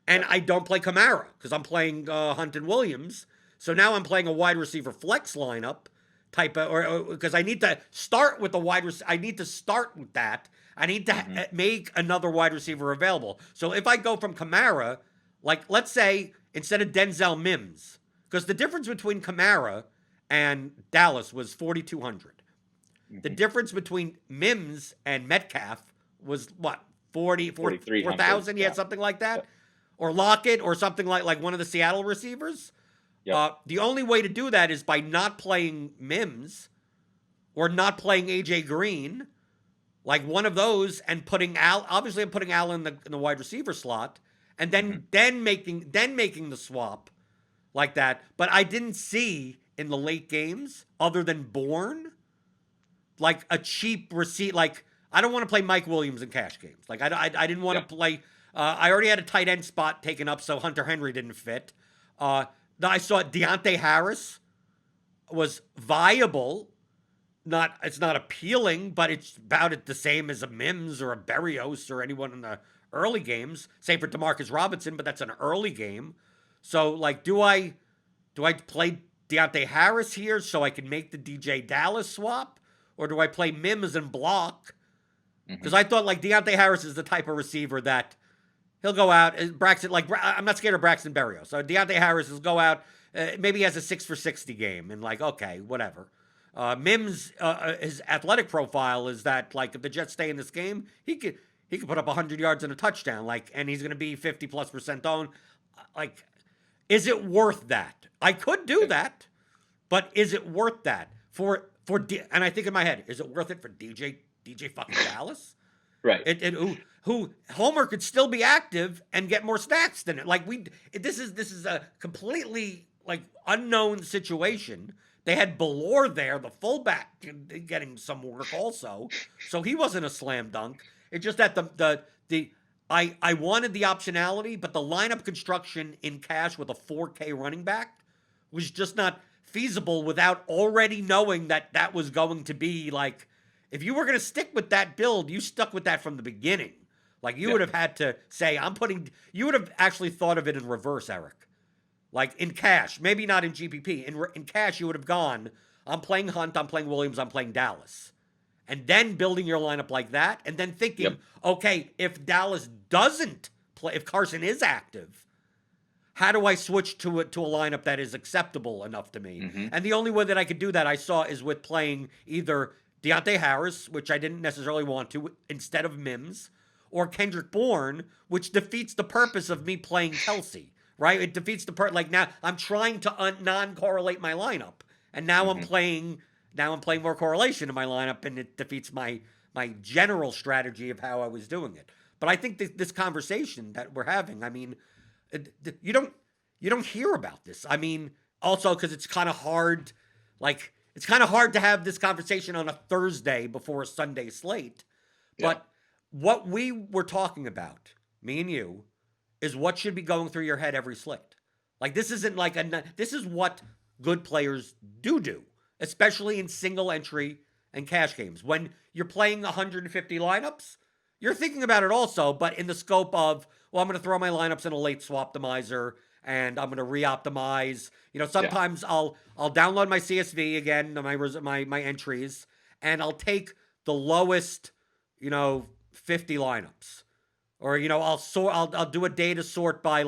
and I don't play Kamara because I'm playing Hunt and Williams. So now I'm playing a wide receiver flex lineup type of, or because I need to start with the wide receiver. I need to start with that. I need to make another wide receiver available. So if I go from Kamara, like let's say instead of Denzel Mims, because the difference between Kamara and Dallas was 4,200. The difference between Mims and Metcalf was what, 4,000? Yeah, something like that. Yeah. Or Lockett or something like one of the Seattle receivers. Yep. The only way to do that is by not playing Mims or not playing AJ Green, like one of those, and putting obviously I'm putting Allen in the wide receiver slot, and then making the swap like that. But I didn't see in the late games other than Bourne, like a cheap receipt. Like I don't want to play Mike Williams in cash games. Like I didn't want to play. I already had a tight end spot taken up, so Hunter Henry didn't fit. I saw Deontay Harris was viable. It's not appealing, but it's about the same as a Mims or a Berrios or anyone in the early games. Same for Demarcus Robinson, but that's an early game. So like, do I play Deontay Harris here so I can make the DJ Dallas swap, or do I play Mims and block? Because I thought like Deontay Harris is the type of receiver that he'll go out. Braxton, like I'm not scared of Braxton Berrios. So Deontay Harris will go out. Maybe he has a 6 for 60 game, and like okay, whatever. Mims, his athletic profile is that like if the Jets stay in this game, he could put up 100 yards and a touchdown, like, and he's going to be 50+% owned. Like, is it worth that? I could do that, but is it worth that and I think in my head, is it worth it for DJ fucking Dallas? Right. Who Homer could still be active and get more stats than it. Like this is a completely like unknown situation. They had Ballore there, the fullback, getting some work also. So he wasn't a slam dunk. It's just that I wanted the optionality, but the lineup construction in cash with a 4K running back was just not feasible without already knowing that was going to be like, if you were going to stick with that build, you stuck with that from the beginning. Like you would have had to say, you would have actually thought of it in reverse, Eric. Like in cash, maybe not in GPP. In cash, you would have gone, I'm playing Hunt, I'm playing Williams, I'm playing Dallas. And then building your lineup like that, and then thinking, okay, if Dallas doesn't play, if Carson is active, how do I switch to a lineup that is acceptable enough to me? And the only way that I could do that, I saw, is with playing either Deontay Harris, which I didn't necessarily want to, instead of Mims, or Kendrick Bourne, which defeats the purpose of me playing Kelsey. Right? It defeats the part. Like now I'm trying to non-correlate my lineup, and now I'm playing more correlation in my lineup, and it defeats my general strategy of how I was doing it. But I think this conversation that we're having, I mean, you don't hear about this. I mean, also because it's kind of hard. Like it's kind of hard to have this conversation on a Thursday before a Sunday slate. But what we were talking about, me and you, is what should be going through your head every slate. Like this isn't like this is what good players do, especially in single entry and cash games. When you're playing 150 lineups, you're thinking about it also, but in the scope of, well, I'm going to throw my lineups in a late swaptimizer and I'm going to re-optimize. You know, sometimes I'll download my CSV again, my entries, and I'll take the lowest, 50 lineups. Or, I'll do a data sort by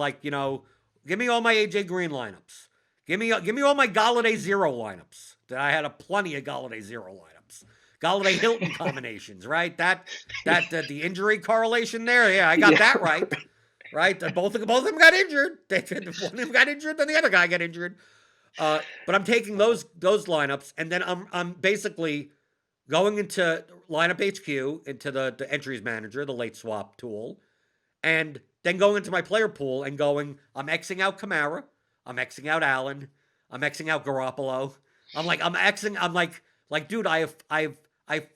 give me all my AJ Green lineups. Give me all my Galladay 0 lineups. That I had plenty of Galladay 0 lineups. Galladay Hilton combinations, right? That the injury correlation there, I got that right. Right? Both of them got injured. One of them got injured, then the other guy got injured. But I'm taking those lineups, and then I'm basically going into lineup HQ, into the entries manager, the late swap tool, and then going into my player pool and going, I'm Xing out Kamara, I'm Xing out Allen, I'm Xing out Garoppolo. I'm like, dude, I have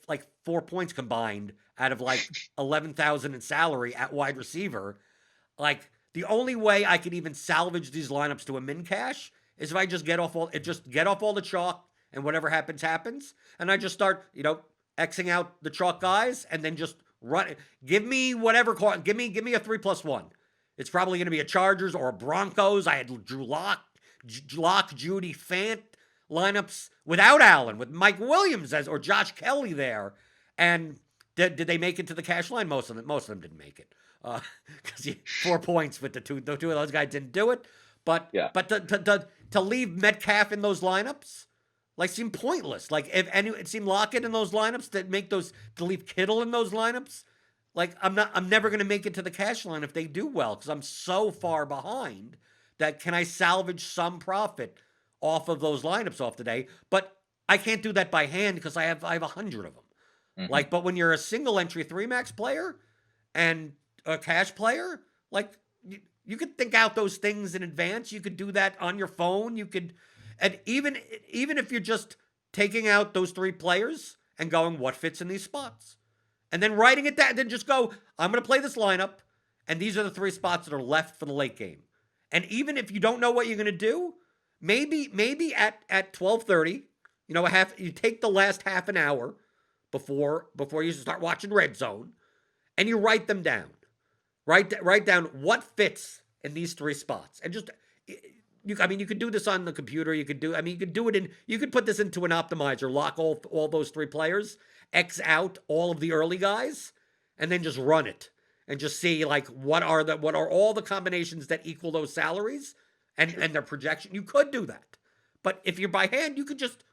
like 4 points combined out of like 11,000 in salary at wide receiver. Like the only way I could even salvage these lineups to a min cash is if I just get off all the chalk, and whatever happens, happens. And I just start, Xing out the chalk guys and then just run. Give me whatever. Give me a 3+1. It's probably going to be a Chargers or a Broncos. I had Drew Lock, Judy, Fant lineups without Allen, with Mike Williams or Josh Kelly there. And did they make it to the cash line? Most of them didn't make it. Because 4 points with the two of those guys didn't do it. But to leave Metcalf in those lineups, seemed pointless. It seemed Lockett in those lineups to leave Kittle in those lineups. I'm never going to make it to the cash line if they do well, because I'm so far behind that can I salvage some profit off of those lineups off today? But I can't do that by hand because I have 100 of them. But when you're a single entry 3-max player and a cash player, you could think out those things in advance. You could do that on your phone. You could. And even if you're just taking out those 3 players and going, what fits in these spots? And then writing it down, then just go, I'm going to play this lineup, and these are the 3 spots that are left for the late game. And even if you don't know what you're going to do, maybe at 12:30, you take the last half an hour before you start watching Red Zone, and you write them down. Write down what fits in these 3 spots, and just you could do this on the computer. You could do it you could put this into an optimizer, lock all those 3 players, X out all of the early guys, and then just run it and just see like what are all the combinations that equal those salaries and their projection. You could do that, but if you're by hand, you could just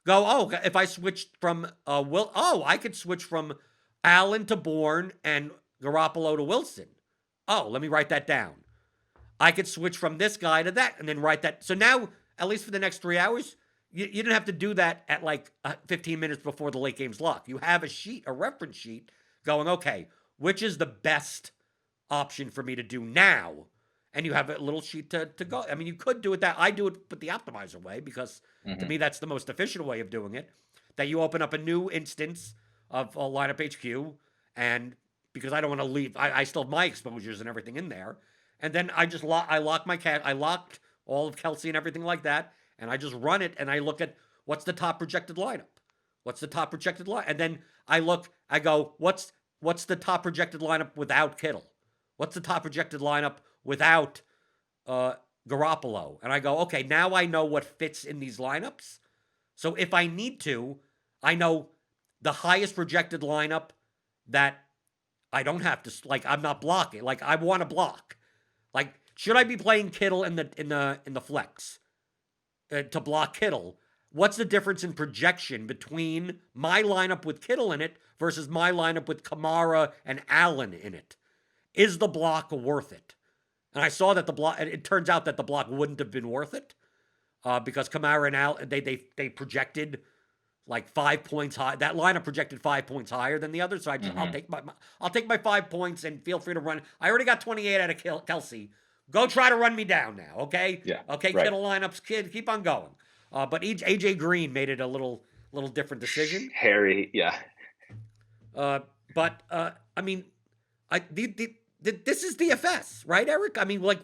go, oh, if I switched from I could switch from Allen to Bourne and Garoppolo to Wilson. Oh, let me write that down. I could switch from this guy to that and then write that. So now, at least for the next 3 hours, you didn't have to do that at like 15 minutes before the late game's lock. You have a reference sheet going, okay, which is the best option for me to do now? And you have a little sheet to go. I mean, you could do it that. I do it with the optimizer way because to me, that's the most efficient way of doing it. That you open up a new instance of a lineup HQ, and because I don't want to leave, I still have my exposures and everything in there. And then I locked all of Kelsey and everything like that, and I just run it, and I look at what's the top projected lineup. What's the top projected line? And then I go, what's the top projected lineup without Kittle? What's the top projected lineup without Garoppolo? And I go, okay, now I know what fits in these lineups. So if I need to, I know the highest projected lineup that I don't have to, like, I'm not blocking. Like, I want to block. Like, should I be playing Kittle in the flex to block Kittle? What's the difference in projection between my lineup with Kittle in it versus my lineup with Kamara and Allen in it? Is the block worth it? And I saw that the block. It turns out that the block wouldn't have been worth it because Kamara and Allen they projected like 5 points high. That lineup projected 5 points higher than the other. So I'll take my 5 points and feel free to run. I already got 28 out of Kelsey. Go try to run me down now, okay? Yeah. Okay, right. Kittle lineups, keep on going. But AJ Green made it a little different decision. Harry, yeah. But I mean, this is DFS, right, Eric? I mean, like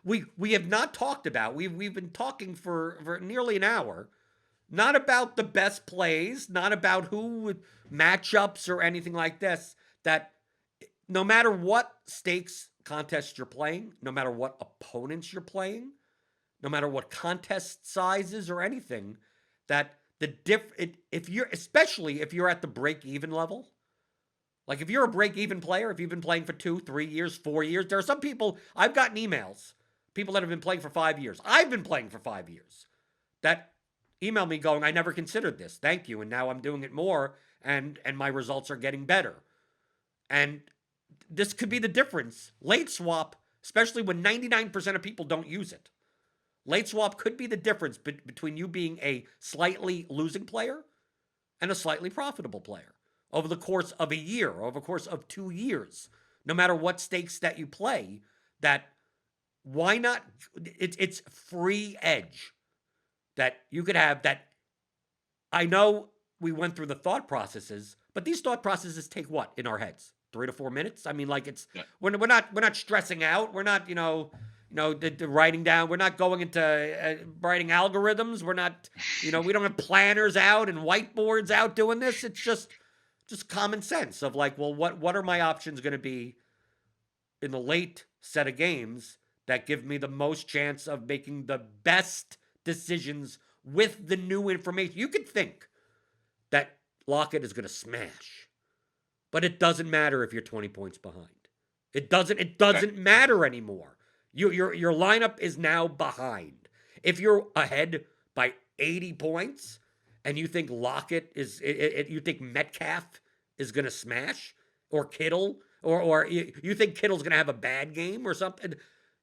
we have not talked about. We've been talking for nearly an hour. Not about the best plays, not about who matchups or anything like this. That no matter what stakes contest you're playing, no matter what opponents you're playing, no matter what contest sizes or anything, that especially if you're at the break-even level, like if you're a break-even player, if you've been playing for 2, 3 years, 4 years, there are some people, I've gotten emails, people that have been playing for 5 years. I've been playing for 5 years that email me going, I never considered this. Thank you. And now I'm doing it more and my results are getting better. And this could be the difference. Late swap, especially when 99% of people don't use it. Late swap could be the difference between you being a slightly losing player and a slightly profitable player over the course of a year, over the course of 2 years. No matter what stakes that you play, that why not? It's free edge that you could have. That I know we went through the thought processes, but these thought processes take what in our heads? 3 to 4 minutes. I mean, like we're not stressing out. We're not the writing down. We're not going into writing algorithms. We're not we don't have planners out and whiteboards out doing this. It's just common sense of like, well, what are my options going to be in the late set of games that give me the most chance of making the best decisions with the new information. You could think that Lockett is going to smash, but it doesn't matter if you're 20 points behind. It doesn't matter anymore. Your lineup is now behind. If you're ahead by 80 points and you think Lockett you think Metcalf is going to smash, or Kittle, or you think Kittle's going to have a bad game or something,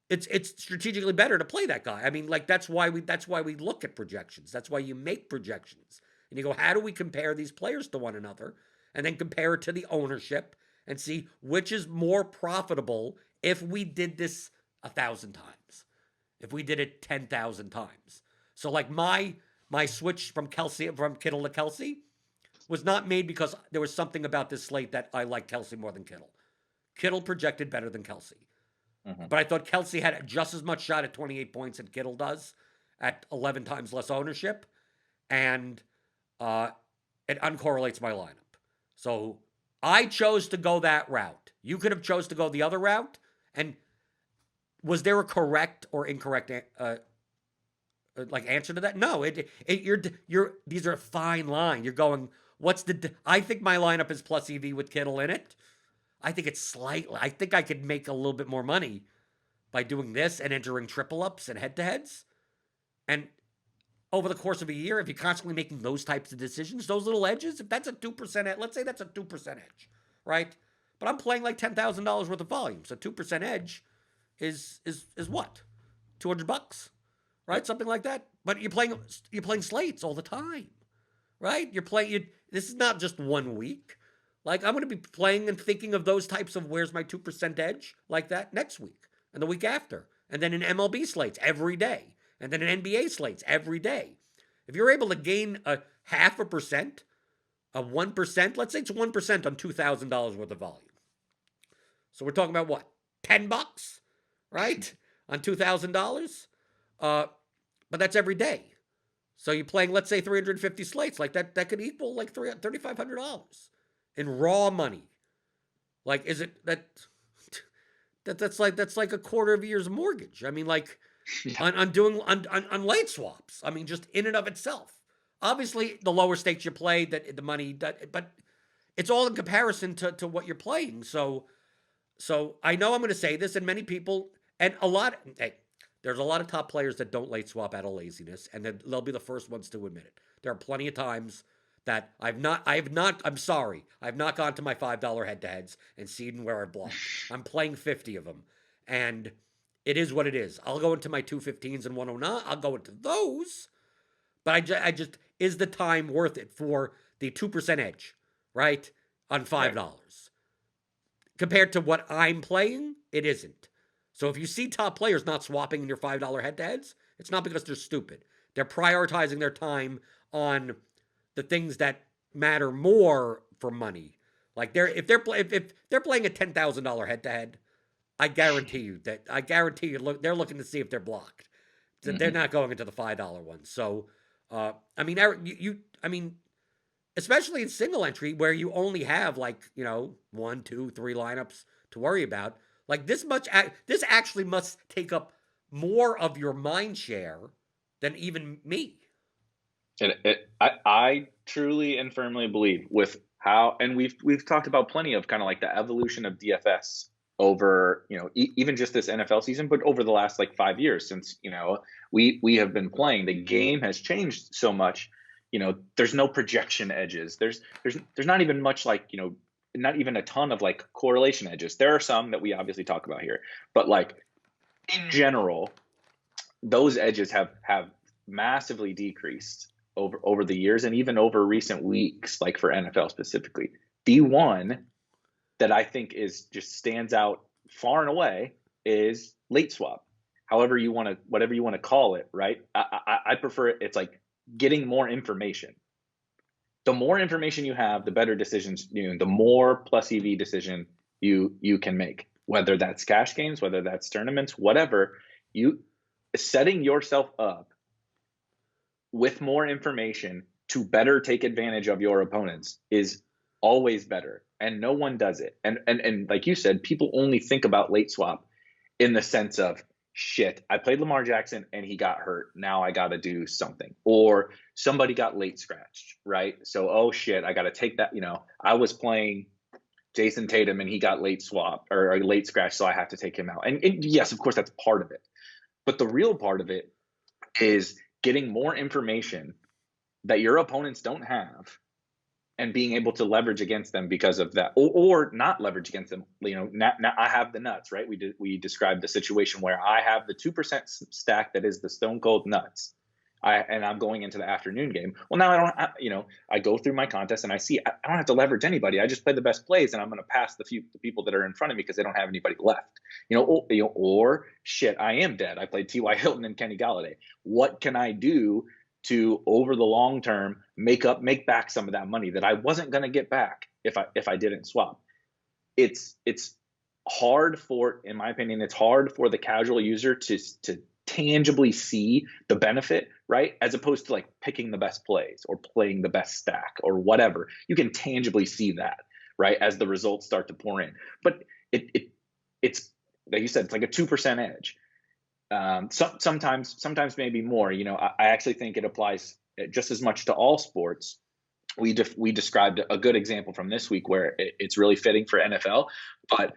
it's strategically better to play that guy. I mean, like that's why we look at projections. That's why you make projections. And you go, how do we compare these players to one another? And then compare it to the ownership and see which is more profitable if we did this 1,000 times, if we did it 10,000 times. So like my switch from Kittle to Kelsey was not made because there was something about this slate that I like Kelsey more than Kittle. Kittle projected better than Kelsey. But I thought Kelsey had just as much shot at 28 points as Kittle does at 11 times less ownership. And it uncorrelates my lineup. So I chose to go that route. You could have chose to go the other route. And was there a correct or incorrect like answer to that? No. These are a fine line. You're going, I think my lineup is plus EV with Kittle in it. I think it's slightly. I think I could make a little bit more money by doing this and entering triple ups and head to heads. And over the course of a year, if you're constantly making those types of decisions, those little edges, if that's a 2%, let's say that's a 2% edge, right? But I'm playing like $10,000 worth of volume. So 2% edge is what? $200, right? Something like that. But you're playing slates all the time, right? This is not just 1 week. Like, I'm going to be playing and thinking of those types of where's my 2% edge like that next week and the week after. And then in MLB slates every day. And then in NBA slates every day. If you're able to gain a 0.5%, a 1%, let's say it's 1% on $2,000 worth of volume. So we're talking about what? $10, right? On $2,000? But that's every day. So you're playing, let's say, 350 slates. Like that could equal like $3,500 in raw money. Like, is it that's like a quarter of a year's mortgage. I mean, like on late swaps. I mean, just in and of itself. Obviously, the lower stakes you play, the money, but it's all in comparison to what you're playing. So I know I'm going to say this, and many people, and there's a lot of top players that don't late swap out of laziness, and then they'll be the first ones to admit it. There are plenty of times that I've not gone to my $5 head-to-heads and seen where I blocked. I'm playing 50 of them, and it is what it is. I'll go into my 215s and 109. I'll go into those, but I just is the time worth it for the 2% edge, right? On $5. Right. Compared to what I'm playing, it isn't. So if you see top players not swapping in your $5 head-to-heads, it's not because they're stupid. They're prioritizing their time on the things that matter more for money. Like if they're playing a $10,000 head-to-head, I guarantee you they're looking to see if they're blocked. They're not going into the $5 ones. So, I mean, Eric, I mean, especially in single entry where you only have 1, 2, 3 lineups to worry about. Like this actually must take up more of your mind share than even me. I truly and firmly believe with how, and we've talked about plenty of kind of like the evolution of DFS over, even just this NFL season, but over the last 5 years since, we have been playing. The game has changed so much. There's no projection edges. There's not even much not even a ton of correlation edges. There are some that we obviously talk about here, but in general, those edges have massively decreased over the years and even over recent weeks, for NFL specifically. The one that I think stands out far and away is late swap. Whatever you want to call it, right? I prefer it. It's getting more information. The more information you have, the better decisions, the more plus EV decision you can make, whether that's cash games, whether that's tournaments, whatever. You setting yourself up with more information to better take advantage of your opponents is always better, and no one does it. And like you said, people only think about late swap in the sense of, shit, I played Lamar Jackson and he got hurt. Now I got to do something. Or somebody got late scratched, right? So, oh shit, I got to take that. I was playing Jason Tatum and he got late swap or late scratch, so I have to take him out. And yes, of course, that's part of it. But the real part of it is getting more information that your opponents don't have and being able to leverage against them because of that, or not leverage against them. Now I have the nuts, right? We described the situation where I have the 2% stack that is the stone cold nuts. and I'm going into the afternoon game. Well, now I go through my contest and I see I don't have to leverage anybody. I just play the best plays, and I'm going to pass the people that are in front of me because they don't have anybody left. Or shit, I am dead. I played T.Y. Hilton and Kenny Galladay. What can I do to, over the long term, make back some of that money that I wasn't going to get back if I didn't swap? It's hard in my opinion, it's hard for the casual user to tangibly see the benefit, right? As opposed to like picking the best plays or playing the best stack or whatever. You can tangibly see that, right, as the results start to pour in. But it's like you said, it's like a 2% edge. Sometimes maybe more. I actually think it applies just as much to all sports. We described a good example from this week where it's really fitting for NFL, but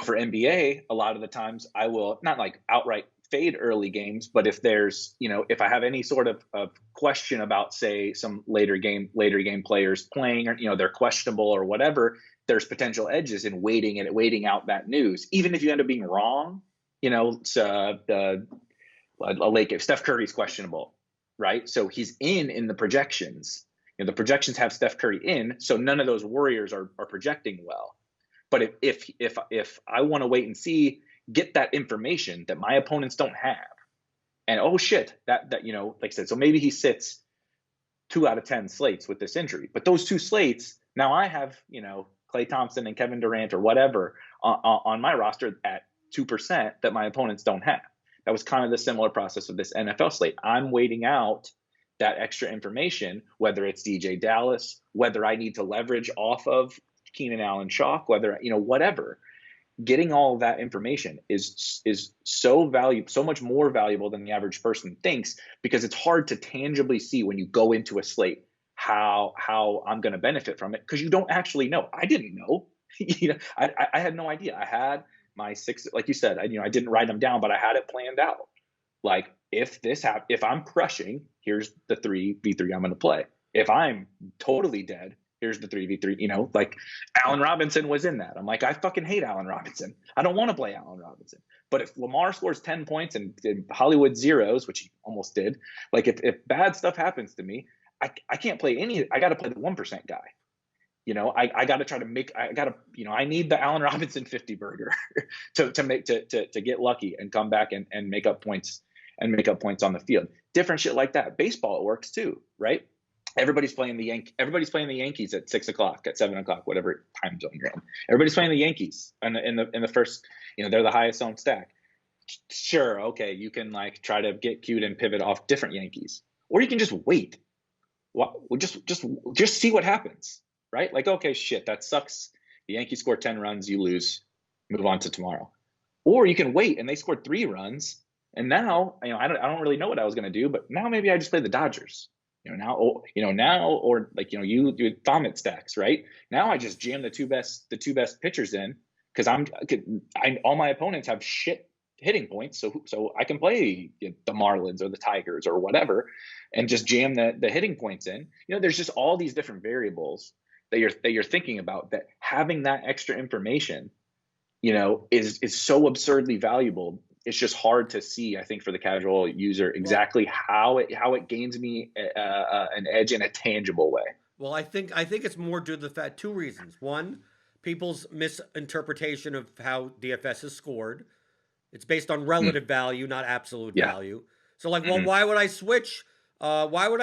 for NBA, a lot of the times I will not like outright fade early games, but if there's, if I have any sort of question about, say, some later game players playing, or, they're questionable or whatever, there's potential edges in waiting out that news. Even if you end up being wrong, a late game, Steph Curry's questionable, right? So he's in the projections. The projections have Steph Curry in, so none of those Warriors are projecting well. But if I want to wait and see, get that information that my opponents don't have, and oh shit, that like I said, so maybe he sits 2 out of 10 slates with this injury, but those 2 slates, now I have Klay Thompson and Kevin Durant or whatever on my roster at 2% that my opponents don't have. That was kind of the similar process with this NFL slate. I'm waiting out that extra information, whether it's DJ Dallas, whether I need to leverage off of Keenan Allen Chalk, whether whatever. Getting all of that information is so much more valuable than the average person thinks, because it's hard to tangibly see when you go into a slate how I'm going to benefit from it, because you don't actually know. I didn't know. I had no idea. I had my 6, like you said, I didn't write them down, but I had it planned out. Like, if I'm crushing, here's the 3v3 I'm going to play. If I'm totally dead, here's the 3v3, like Allen Robinson was in that. I'm like, I fucking hate Allen Robinson. I don't want to play Allen Robinson. But if Lamar scores 10 points and Hollywood zeros, which he almost did, like if bad stuff happens to me, I can't play I got to play the 1% guy. I got to try to I need the Allen Robinson 50 burger to get lucky and come back and make up points on the field. Different shit like that. Baseball, it works too, right? Everybody's playing the Yankees at 6 o'clock, at 7 o'clock, whatever time zone you're in. Everybody's playing the Yankees in the first, they're the highest owned stack. Sure, okay, you can like try to get cute and pivot off different Yankees, or you can just wait. Just see what happens, right? Like, okay, shit, that sucks. The Yankees score 10 runs, you lose, move on to tomorrow. Or you can wait and they scored 3 runs, and now I don't really know what I was going to do, but now maybe I just play the Dodgers. Now, or like, you do Thomas stacks, right? Now I just jam the two best pitchers in, because all my opponents have shit hitting points, so I can play the Marlins or the Tigers or whatever, and just jam the hitting points in. There's just all these different variables that you're thinking about, that having that extra information, is so absurdly valuable. It's just hard to see, I think, for the casual user exactly how it gains me an edge in a tangible way. Well, I think it's more due to the fact, 2 reasons. One, people's misinterpretation of how DFS is scored. It's based on relative value, not absolute value. So, like, well, why would I switch? Tyler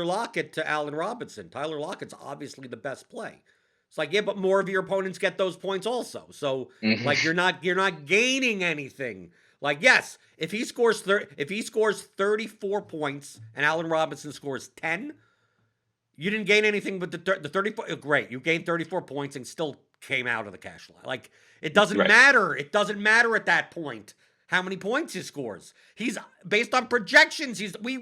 Lockett to Allen Robinson? Tyler Lockett's obviously the best play. It's like, yeah, but more of your opponents get those points also. So, like, you're not gaining anything. Like, yes, if he scores 34 points and Allen Robinson scores 10, you didn't gain anything but the 34. Great, you gained 34 points and still came out of the cash line. Like, it doesn't matter. It doesn't matter at that point how many points he scores. He's based on projections. We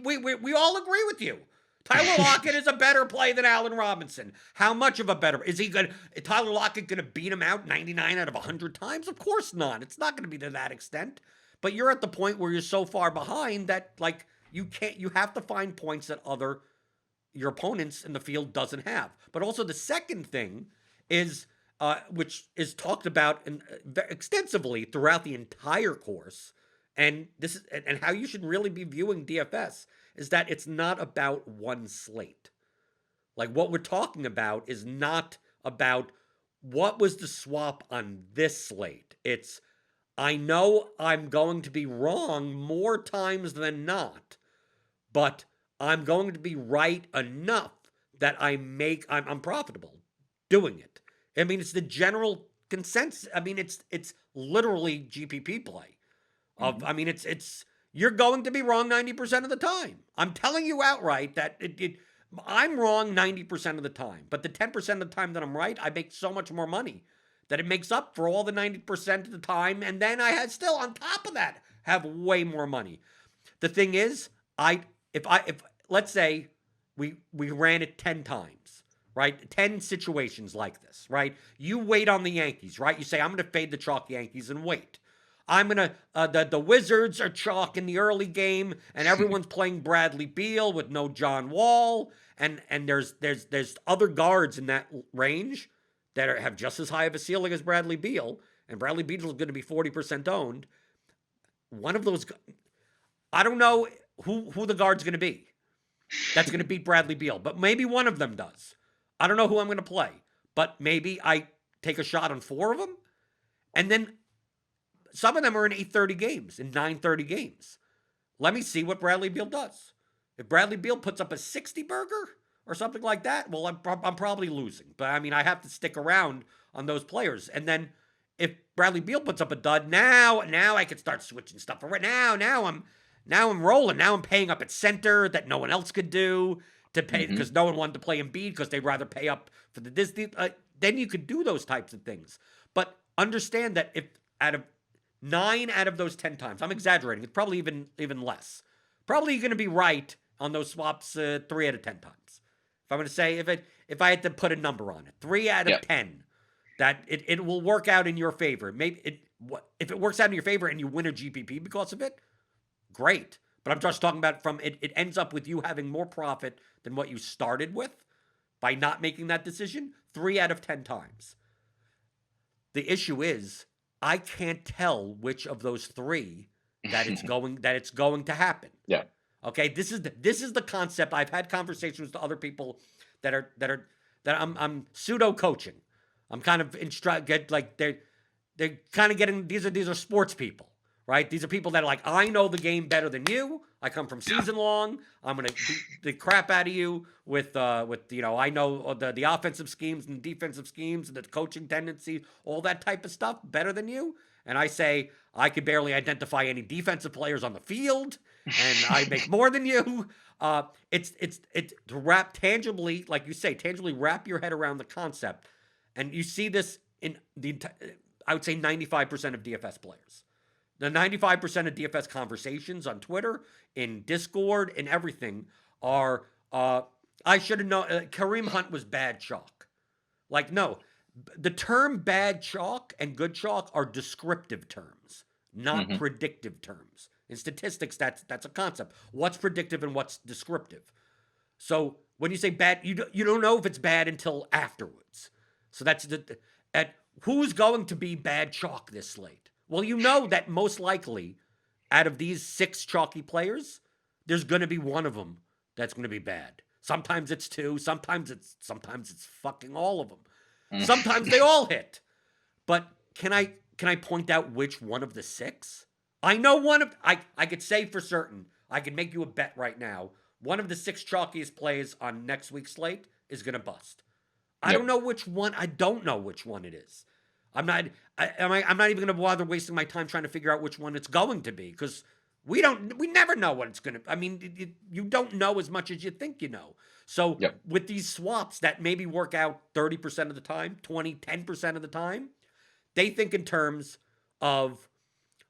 all agree with you. Tyler Lockett is a better play than Allen Robinson. How much of a better? Is Tyler Lockett going to beat him out 99 out of 100 times? Of course not. It's not going to be to that extent. But you're at the point where you're so far behind that, like, you have to find points that your opponents in the field doesn't have. But also the second thing is, which is talked about extensively throughout the entire course, And this is and how you should really be viewing DFS is that it's not about one slate. Like what we're talking about is not about what was the swap on this slate. It's I know I'm going to be wrong more times than not, but I'm going to be right enough that I'm profitable doing it. I mean, it's the general consensus. I mean, it's literally GPP play. I mean, it's you're going to be wrong 90% of the time. I'm telling you outright that I'm wrong 90% of the time, but the 10% of the time that I'm right, I make so much more money that it makes up for all the 90% of the time, and then I had still on top of that have way more money. The thing is, if let's say we ran it 10 times, right? 10 situations like this, right? You wait on the Yankees, right? You say I'm going to fade the chalk Yankees and wait. I'm gonna the Wizards are chalk in the early game, and everyone's playing Bradley Beal with no John Wall, and there's other guards in that range that have just as high of a ceiling as Bradley Beal, and Bradley Beal is going to be 40% owned. One of those, I don't know who the guard's going to be. That's going to beat Bradley Beal, but maybe one of them does. I don't know who I'm going to play, but maybe I take a shot on 4 of them, and then. Some of them are in 8:30 games, in 9:30 games. Let me see what Bradley Beal does. If Bradley Beal puts up a 60 burger or something like that, well, I'm probably losing. But I mean, I have to stick around on those players. And then if Bradley Beal puts up a dud, now I can start switching stuff around. Now I'm rolling. Now I'm paying up at center that no one else could do to pay because no one wanted to play Embiid because they'd rather pay up for the Disney. Then you could do those types of things. But understand that if out of 9 out of those 10 times, I'm exaggerating, it's probably even less. Probably going to be right on those swaps 3 out of 10 times. If I'm going to say, if I had to put a number on it, 3 out of 10, that it will work out in your favor. Maybe if it works out in your favor and you win a GPP because of it, great. But I'm just talking about it ends up with you having more profit than what you started with by not making that decision 3 out of 10 times. The issue is, I can't tell which of those 3 that it's going to happen. Yeah. Okay. This is the concept. I've had conversations with other people that I'm pseudo coaching. I'm kind of they're kind of getting these are sports people, right? These are people that are like, I know the game better than you. I come from season long. I'm gonna beat the crap out of you with I know the offensive schemes and defensive schemes and the coaching tendency, all that type of stuff better than you. And I say I could barely identify any defensive players on the field, and I make more than you. It's to wrap tangibly, like you say, tangibly wrap your head around the concept, and you see this in I would say 95% of DFS players. The 95% of DFS conversations on Twitter, in Discord, and everything are, I should have known, Kareem Hunt was bad chalk. Like, no, the term bad chalk and good chalk are descriptive terms, not predictive terms. In statistics, that's a concept. What's predictive and what's descriptive? So when you say bad, you don't know if it's bad until afterwards. So that's who's going to be bad chalk this slate? Well, you know that most likely, out of these 6 chalky players, there's going to be one of them that's going to be bad. Sometimes it's 2. Sometimes it's fucking all of them. Sometimes they all hit. But can I point out which one of the 6? I know one of I could say for certain. I could make you a bet right now. One of the 6 chalkiest plays on next week's slate is going to bust. I don't know which one. I don't know which one it is. I'm not even going to bother wasting my time trying to figure out which one it's going to be because we never know what it's going to. I mean, you don't know as much as you think you know. So with these swaps that maybe work out 30% of the time, 10% of the time, they think in terms of,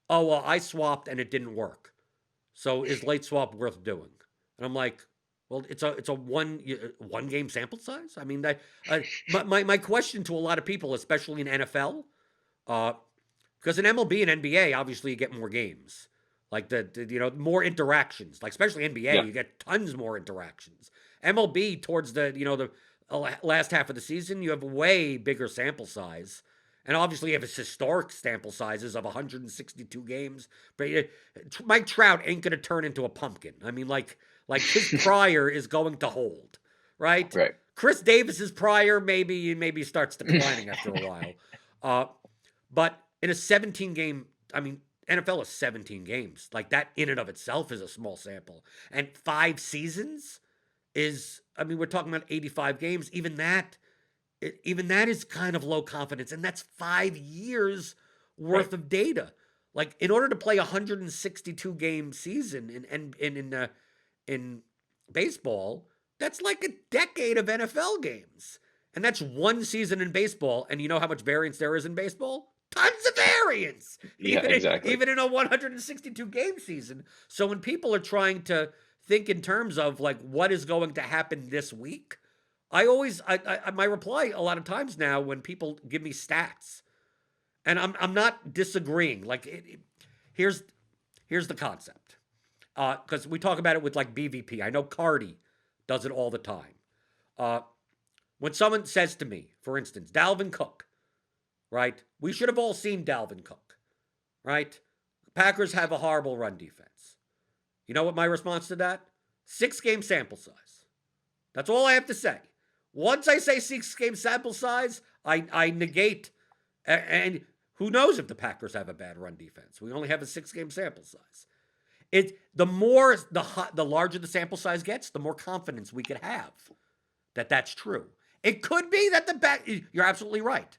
oh, well, I swapped and it didn't work. So is late swap worth doing? And I'm like, well, it's a one game sample size. I mean, my question to a lot of people, especially in NFL, because in MLB and NBA, obviously you get more games, like the more interactions. Like especially NBA, you get tons more interactions. MLB towards the last half of the season, you have a way bigger sample size, And obviously, you have his historic sample sizes of 162 games. But Mike Trout ain't going to turn into a pumpkin. I mean, like his prior is going to hold, right? Right. Chris Davis's prior maybe starts declining after a while. But in a 17 game, I mean, NFL is 17 games. Like that in and of itself is a small sample. And 5 seasons is, I mean, we're talking about 85 games. Even that is kind of low confidence, and that's 5 years worth of data. Like in order to play a 162 game season in baseball, that's like a decade of NFL games, and that's one season in baseball. And you know how much variance there is in baseball? Tons of variance, Exactly. Even in a 162 game season. So when people are trying to think in terms of like what is going to happen this week, my reply a lot of times now when people give me stats, and I'm not disagreeing. Like here's the concept, because we talk about it with like BVP. I know Cardi does it all the time. When someone says to me, for instance, Dalvin Cook, right? We should have all seen Dalvin Cook, right? Packers have a horrible run defense. You know what my response to that? 6 game sample size. That's all I have to say. Once I say 6 game sample size, I negate, and who knows if the Packers have a bad run defense? We only have a 6 game sample size. The larger the sample size gets, the more confidence we could have that that's true. It could be that you're absolutely right.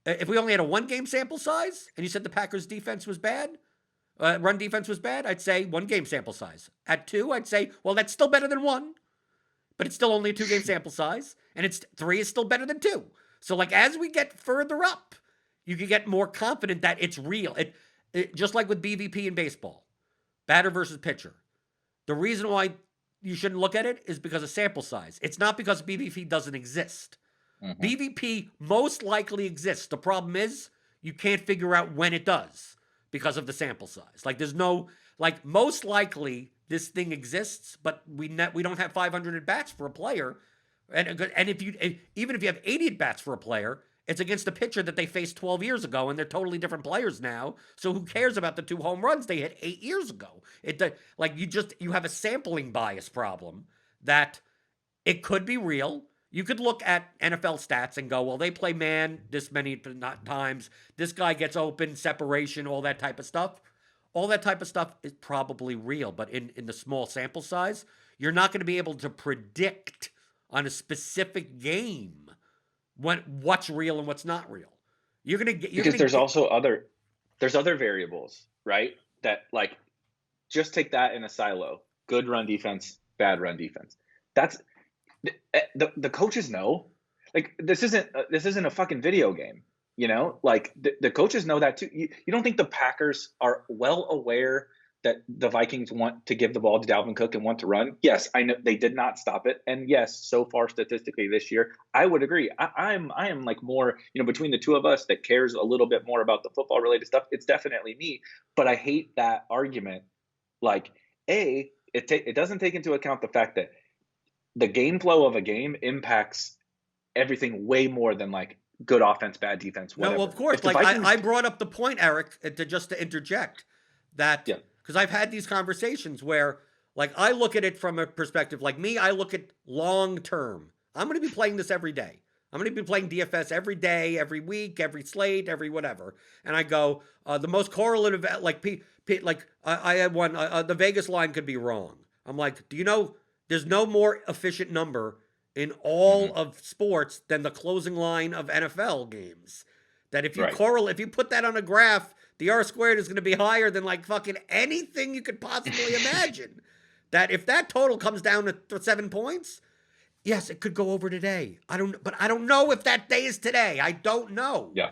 If we only had a 1 game sample size and you said the Packers defense was bad, run defense was bad, I'd say 1 game sample size. At 2, I'd say, well, that's still better than 1. But it's still only a 2 game sample size, and 3 is still better than 2. So like as we get further up, you can get more confident that it's real. It just like with BVP in baseball, batter versus pitcher. The reason why you shouldn't look at it is because of sample size. It's not because BVP doesn't exist. Mm-hmm. BVP most likely exists. The problem is you can't figure out when it does because of the sample size. Like there's no, like most likely this thing exists, but we don't have 500 at bats for a player, and even if you have 80 at bats for a player, it's against a pitcher that they faced 12 years ago, and they're totally different players now. So who cares about the 2 home runs they hit 8 years ago? You have a sampling bias problem that it could be real. You could look at NFL stats and go, well, they play man this many times. This guy gets open, separation, all that type of stuff. All that type of stuff is probably real, but in the small sample size, you're not going to be able to predict on a specific game what's real and what's not real. There's other variables, right? That like just take that in a silo. Good run defense, bad run defense. That's the coaches know. Like this isn't a fucking video game. You know, like the coaches know that too. You don't think the Packers are well aware that the Vikings want to give the ball to Dalvin Cook and want to run? Yes, I know they did not stop it. And yes, so far statistically this year, I would agree. I am like more, between the two of us that cares a little bit more about the football related stuff. It's definitely me, but I hate that argument. Like, it doesn't take into account the fact that the game flow of a game impacts everything way more than like good offense, bad defense, whatever. No, well, of course. Like I brought up the point, Eric, to interject that, because I've had these conversations where, like, I look at it from a perspective, like me, I look at long term. I'm going to be playing this every day. I'm going to be playing DFS every day, every week, every slate, every whatever. And I go, the most correlative, like, I had one, the Vegas line could be wrong. I'm like, do you know, there's no more efficient number in all of sports than the closing line of NFL games. That if you if you put that on a graph, the R squared is going to be higher than like fucking anything you could possibly imagine. That if that total comes down to 7 points, yes, it could go over today. I don't know if that day is today. I don't know. Yeah,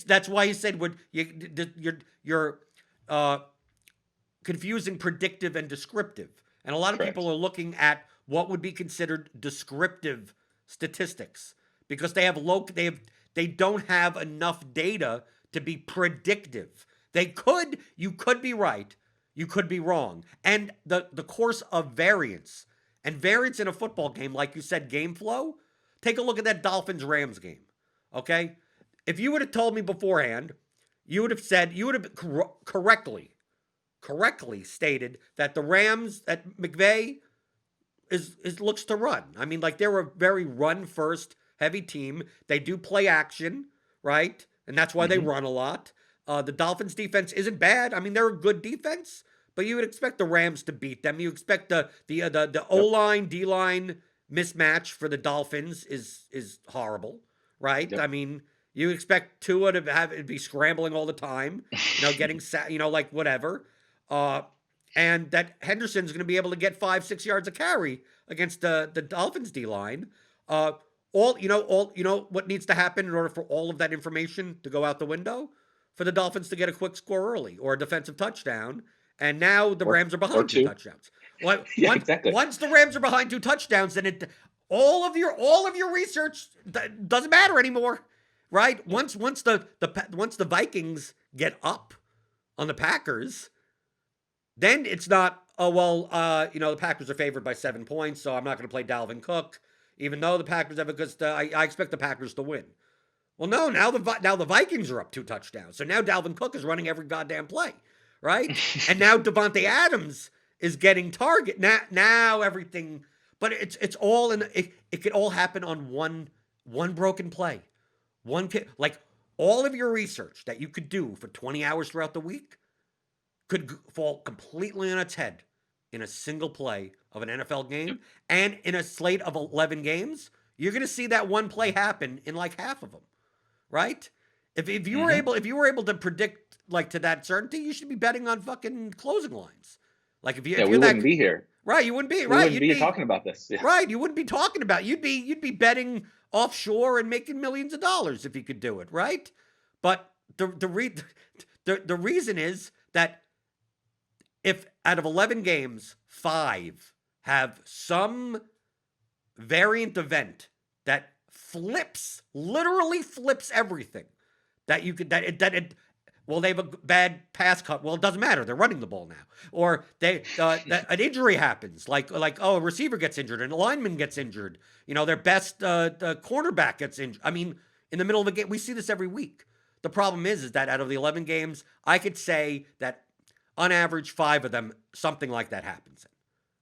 that's why you said you're confusing predictive and descriptive, and a lot of people are looking at what would be considered descriptive statistics because they don't have enough data to be predictive. You could be right, you could be wrong. And the course of variance in a football game, like you said, game flow, take a look at that Dolphins-Rams game, okay? if you would have told me beforehand, you would have correctly stated that the Rams, that McVay looks to run. I mean, like, they're a very run first heavy team. They do play action, right? And that's why they run a lot. The Dolphins defense isn't bad. I mean, they're a good defense, but you would expect the Rams to beat them. You expect the O-line, D-line mismatch for the Dolphins is horrible, right? Yep. I mean, you expect Tua to be scrambling all the time, getting like whatever. And that Henderson's going to be able to get 5-6 yards a carry against the Dolphins D-line. What needs to happen in order for all of that information to go out the window? For the Dolphins to get a quick score early or a defensive touchdown. And now the Rams are behind 2 touchdowns. Exactly. Once the Rams are behind 2 touchdowns, then all of your research doesn't matter anymore, right? Once the Vikings get up on the Packers, then it's not, the Packers are favored by 7 points, so I'm not going to play Dalvin Cook, even though the Packers have a good. I expect the Packers to win. Well, no, now the Vikings are up 2 touchdowns, so now Dalvin Cook is running every goddamn play, right? And now Devontae Adams is getting target. Now everything, but it's all it could all happen on one broken play, like all of your research that you could do for 20 hours throughout the week could fall completely on its head in a single play of an NFL game. And in a slate of 11 games, you're going to see that one play happen in like half of them, right? If you were able to predict like to that certainty, you should be betting on fucking closing lines. Like if we wouldn't be here. Right, you wouldn't be. We right, wouldn't be talking about this. Yeah. Right, you wouldn't be talking about. You'd be betting offshore and making millions of dollars if you could do it, right? But the reason is that if out of 11 games, 5 have some variant event that literally flips everything, that you could they have a bad pass cut. Well, it doesn't matter. They're running the ball now. Or an injury happens, like a receiver gets injured, an lineman gets injured. Their best cornerback gets injured. I mean, in the middle of a game, we see this every week. The problem is that out of the 11 games, I could say that on average, 5 of them, something like that happens in,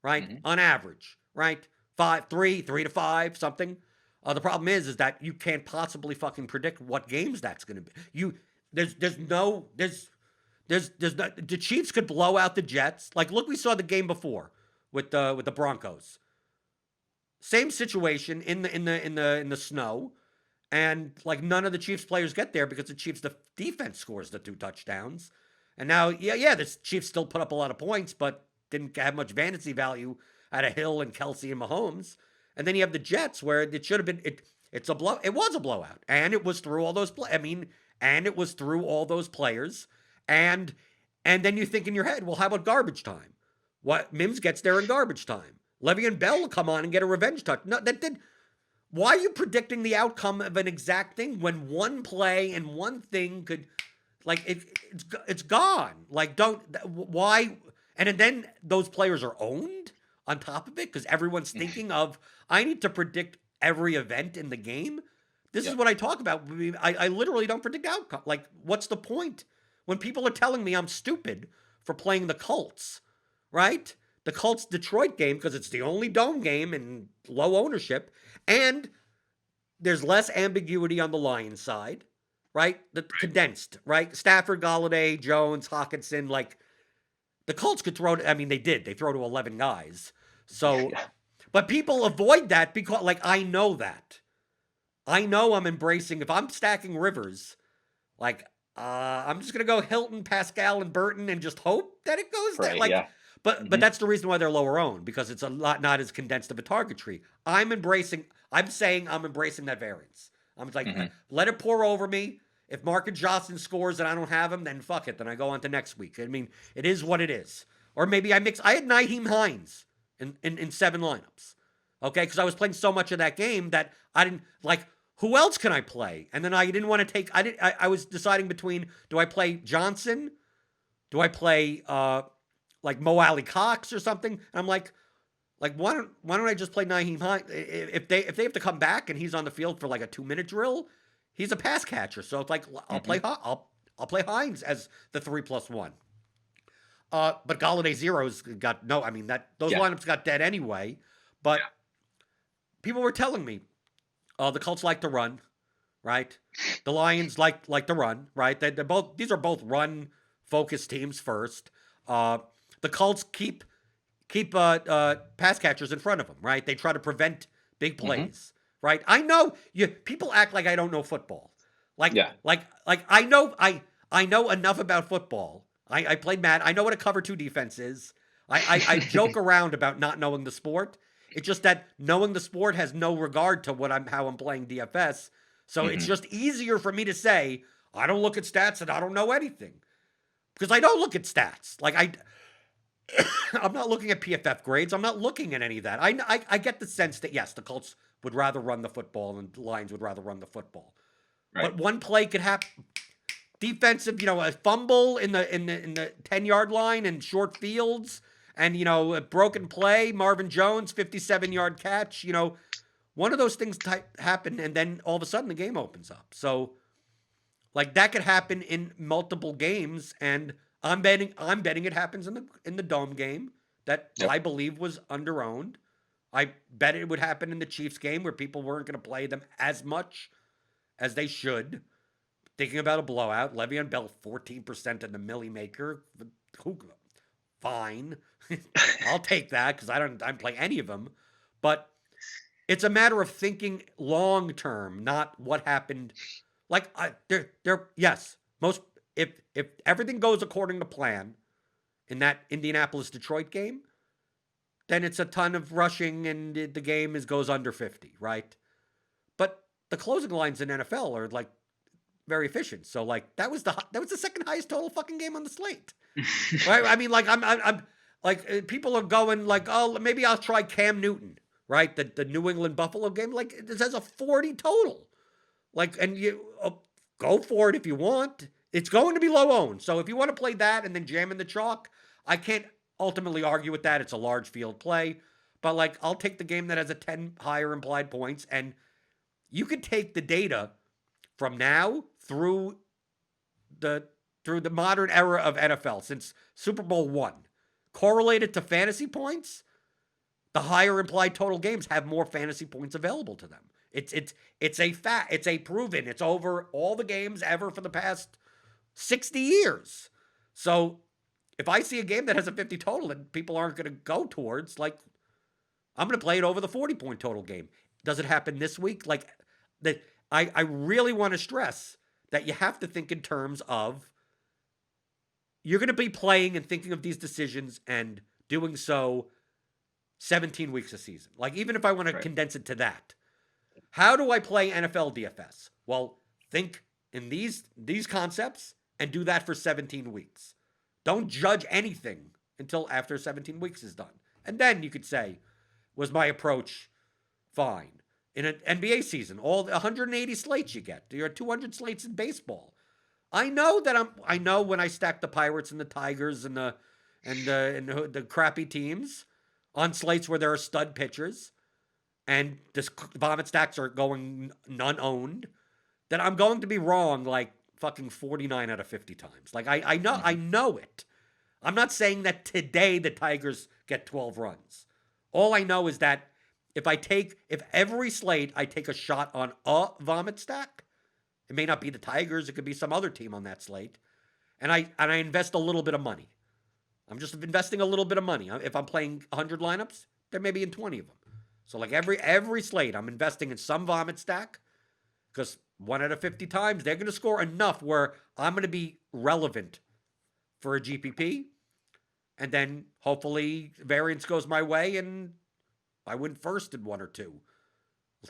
right? Mm-hmm. On average, right? 3 to 5, something. The problem is that you can't possibly fucking predict what games that's going to be. The Chiefs could blow out the Jets. Like, look, we saw the game before with the Broncos. Same situation in the snow, and like none of the Chiefs players get there because the Chiefs defense scores the 2 touchdowns. And now, the Chiefs still put up a lot of points, but didn't have much fantasy value out of Hill and Kelsey and Mahomes. And then you have the Jets, where it should have been. It's a blow. It was a blowout, and it was through all those. And it was through all those players. And then you think in your head, well, how about garbage time? What Mims gets there in garbage time? Le'Veon Bell will come on and get a revenge touch. No, that did. Why are you predicting the outcome of an exact thing when one play and one thing could? Like it's gone. Like why? And then those players are owned on top of it because everyone's thinking of I need to predict every event in the game. This is what I talk about. I literally don't predict outcome. Like, what's the point when people are telling me I'm stupid for playing the Colts, right? The Colts Detroit game because it's the only dome game and low ownership, and there's less ambiguity on the Lions side. Right? Condensed, right? Stafford, Golladay, Jones, Hawkinson, like the Colts could throw to, I mean, they did. They throw to 11 guys. So, but people avoid that because, like, I know that. I know I'm embracing, if I'm stacking Rivers, like, I'm just going to go Hilton, Pascal, and Burton and just hope that it goes there. Like, but that's the reason why they're lower owned, because it's a lot, not as condensed of a target tree. I'm saying I'm embracing that variance. I'm like, let it pour over me. If Marcus Johnson scores and I don't have him, then fuck it. Then I go on to next week. I mean, it is what it is. Or maybe I had Nyheim Hines in 7 lineups. Okay? Because I was playing so much of that game that I didn't, like, who else can I play? And then I didn't want to take, I was deciding between, do I play Johnson? Do I play, like, Mo Alley Cox or something? And I'm like, why don't I just play Nyheim Hines? If they have to come back and he's on the field for like a 2-minute drill, he's a pass catcher. So it's like I'll play Hines as the 3+1. But Galladay zeros got no. I mean those lineups got dead anyway. But people were telling me, the Colts like to run, right? The Lions like to run, right? They're both. These are both run focused teams first. The Colts keep pass catchers in front of them, right? They try to prevent big plays, right? I know people act like I don't know football. Like I know enough about football. I played Madden. I know what a cover 2 defense is. I joke around about not knowing the sport. It's just that knowing the sport has no regard to how I'm playing DFS. So it's just easier for me to say, I don't look at stats and I don't know anything. Because I don't look at stats. Like I'm not looking at PFF grades. I'm not looking at any of that. I get the sense that, yes, the Colts would rather run the football and the Lions would rather run the football. Right. But one play could happen. Defensive, a fumble in the 10-yard line and short fields, and a broken play, Marvin Jones 57-yard catch. One of those things happen, and then all of a sudden the game opens up. So, like that could happen in multiple games, and I'm betting it happens in the Dome game that I believe was underowned. I bet it would happen in the Chiefs game where people weren't going to play them as much as they should. Thinking about a blowout, Le'Veon Bell 14% in the Millie Maker. Fine, I'll take that because I don't play any of them. But it's a matter of thinking long term, not what happened. Like if everything goes according to plan in that Indianapolis Detroit game, then it's a ton of rushing and the game goes under 50, right? But the closing lines in NFL are like very efficient. So like that was the second highest total fucking game on the slate. Right? I mean, like I'm like people are going like, oh, maybe I'll try Cam Newton, right? The New England Buffalo game, like it has a 40 total. Like, and you go for it if you want. It's going to be low owned. So if you want to play that and then jam in the chalk, I can't ultimately argue with that. It's a large field play, but like I'll take the game that has a 10 higher implied points, and you could take the data from now through the modern era of NFL since Super Bowl I, correlated to fantasy points, the higher implied total games have more fantasy points available to them. It's a fact. It's a proven. It's over all the games ever for the past 60 years. So if I see a game that has a 50 total and people aren't going to go towards, like, I'm going to play it over the 40-point total game. Does it happen this week? Like, I really want to stress that you have to think in terms of you're going to be playing and thinking of these decisions and doing so 17 weeks a season. Like, even if I want to condense it to that, how do I play NFL DFS? Well, think in these concepts and do that for 17 weeks. Don't judge anything until after 17 weeks is done. And then you could say, was my approach fine? In an NBA season, all the 180 slates you get. There are 200 slates in baseball. I know when I stack the Pirates and the Tigers and the crappy teams on slates where there are stud pitchers and the vomit stacks are going none owned, that I'm going to be wrong like fucking 49 out of 50 times. Like I know it. I'm not saying that today the Tigers get 12 runs. All I know is that if every slate I take a shot on a vomit stack, it may not be the Tigers, it could be some other team on that slate, and I invest a little bit of money. I'm just investing a little bit of money. If I'm playing 100 lineups, there may be in 20 of them. So like every slate, I'm investing in some vomit stack because 1 out of 50 times they're going to score enough where I'm going to be relevant for a GPP, and then hopefully variance goes my way and I win first in 1 or 2.